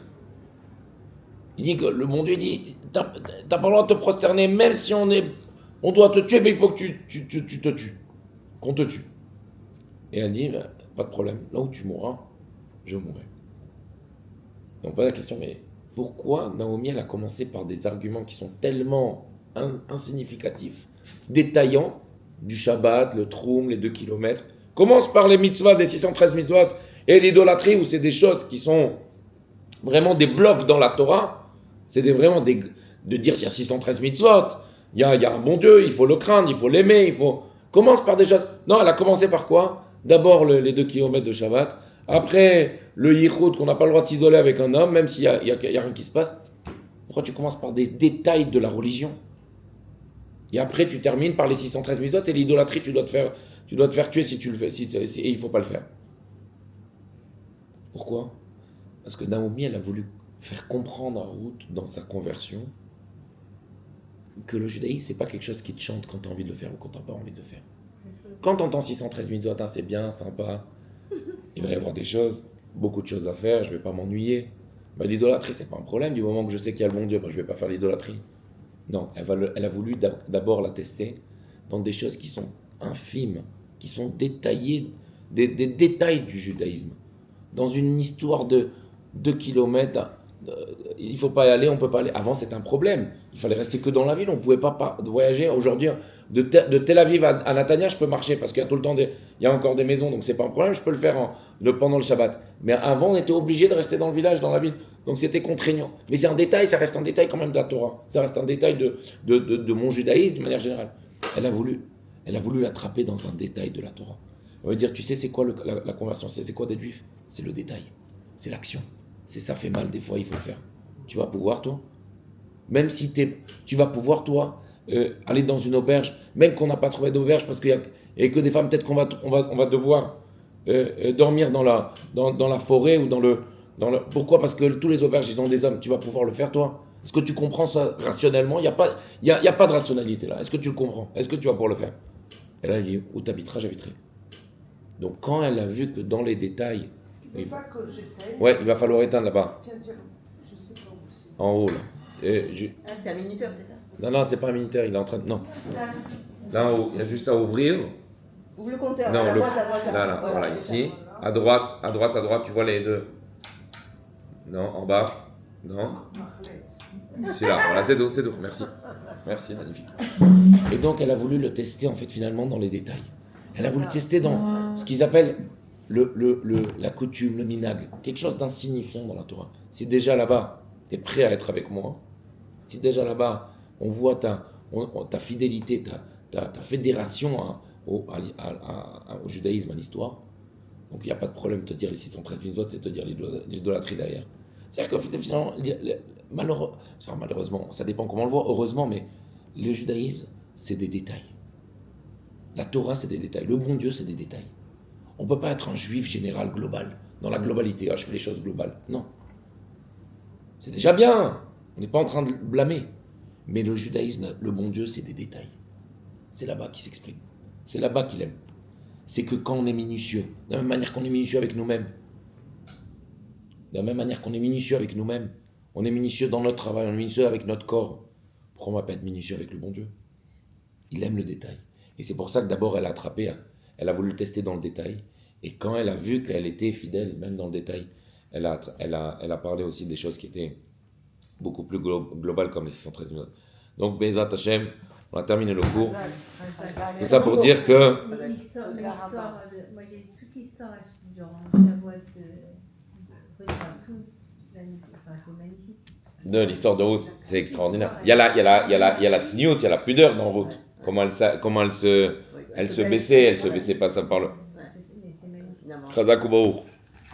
Il dit que le bon Dieu dit, t'as pas le droit de te prosterner, même si on doit te tuer, mais il faut que tu te tues. Qu'on te tue. Et elle dit, pas de problème, là où tu mourras, je mourrai. Donc pas la question, mais pourquoi Naomi elle a commencé par des arguments qui sont tellement insignificatifs, détaillants, du Shabbat, le Troum, les 2 kilomètres. Commence par les mitzvahs, les 613 mitzvahs, et l'idolâtrie, où c'est des choses qui sont vraiment des blocs dans la Torah. C'est de dire s'il y a 613 mitzvot, il y a un bon Dieu, il faut le craindre, il faut l'aimer, Commence par des choses. Non, elle a commencé par quoi? D'abord les 2 kilomètres de Shabbat, après le yichud qu'on n'a pas le droit de s'isoler avec un homme, même s'il n'y a rien qui se passe. Pourquoi tu commences par des détails de la religion? Et après tu termines par les 613 mitzvot et l'idolâtrie, tu dois te faire tuer si tu le fais, et il ne faut pas le faire. Pourquoi? Parce que Naomi, elle a voulu faire comprendre à Ruth dans sa conversion que le judaïsme, c'est pas quelque chose qui te chante quand tu as envie de le faire ou quand tu n'as pas envie de le faire. Quand tu entends 613 mitzvot, c'est bien, sympa, il va y avoir des choses, beaucoup de choses à faire, je ne vais pas m'ennuyer. L'idolâtrie, c'est pas un problème, du moment que je sais qu'il y a le bon Dieu, je ne vais pas faire l'idolâtrie. Non, elle a voulu d'abord la tester dans des choses qui sont infimes, qui sont détaillées, des détails du judaïsme. Dans une histoire de 2 kilomètres, il ne faut pas y aller, on ne peut pas aller. Avant, c'était un problème. Il fallait rester que dans la ville, on ne pouvait pas voyager. Aujourd'hui, de Tel Aviv à Natania, je peux marcher parce qu'il y a tout le temps il y a encore des maisons, donc c'est pas un problème, je peux le faire pendant le Shabbat. Mais avant, on était obligé de rester dans le village, dans la ville. Donc c'était contraignant. Mais c'est un détail, ça reste un détail quand même de la Torah. Ça reste un détail de mon judaïsme de manière générale. Elle a voulu l'attraper dans un détail de la Torah. On va dire, tu sais, c'est quoi la conversion? C'est quoi d'être juif? C'est le détail, c'est l'action. Ça fait mal des fois, il faut le faire. Tu vas pouvoir, toi? Même si tu vas pouvoir, toi, aller dans une auberge, même qu'on n'a pas trouvé d'auberge, parce qu'il y a que des femmes, peut-être qu'on va devoir dormir dans la forêt ou dans le... Pourquoi? Parce que tous les auberges, ils ont des hommes. Tu vas pouvoir le faire, toi? Est-ce que tu comprends ça rationnellement? Il n'y a pas de rationalité là. Est-ce que tu le comprends? Est-ce que tu vas pouvoir le faire? Elle a dit, où tu habiteras, j'habiterai. Donc quand elle a vu que dans les détails... Tu veux pas que j'éteigne? Ouais, il va falloir éteindre là-bas. Tiens, je sais pas où c'est. En haut, là. Ah, c'est un minuteur, c'est ça? Non, c'est pas un minuteur, il est en train de... Non. Là en haut, il y a juste à ouvrir. Ouvre le compteur. Non, la boîte, la boîte, là, voilà, c'est ici. ça. À droite, tu vois les deux. Non, en bas. Non. Celui-là, voilà, c'est tout, merci. Merci, magnifique. Et donc, elle a voulu le tester, en fait, finalement, dans les détails. Elle a voulu tester dans ce qu'ils appellent la coutume, le minag. Quelque chose d'insignifiant dans la Torah. C'est déjà là-bas, tu es prêt à être avec moi. Si déjà là-bas, on voit ta fidélité, ta fédération au judaïsme, à l'histoire, donc il n'y a pas de problème de te dire les 613 mitzvot et de te dire l'idolâtrie derrière. C'est-à-dire que finalement, malheureusement, ça dépend comment on le voit, heureusement, mais le judaïsme, c'est des détails. La Torah, c'est des détails. Le bon Dieu, c'est des détails. On ne peut pas être un juif général, global, dans la globalité. Je fais les choses globales. Non. C'est déjà bien. On n'est pas en train de blâmer. Mais le judaïsme, le bon Dieu, c'est des détails. C'est là-bas qu'il s'exprime. C'est là-bas qu'il aime. C'est que quand on est minutieux, de la même manière qu'on est minutieux avec nous-mêmes, on est minutieux dans notre travail, on est minutieux avec notre corps. Pourquoi on ne va pas être minutieux avec le bon Dieu? Il aime le détail. Et c'est pour ça que d'abord elle a attrapé, elle a voulu le tester dans le détail. Et quand elle a vu qu'elle était fidèle, même dans le détail, elle a parlé aussi des choses qui étaient beaucoup plus globales comme les 613 minutes. Donc, Bezat Hashem, on a terminé le cours. Tout ça pour dire que... L'histoire moi j'ai toute l'histoire durant Shavuot de tout. C'est magnifique. De l'histoire de Ruth, c'est extraordinaire. Il y a la tsniout, il y a la pudeur dans Ruth. Comment elle se baissait, elle se baissait pas, ça parle. Mais c'est magnifique. Chazak ou Baruch.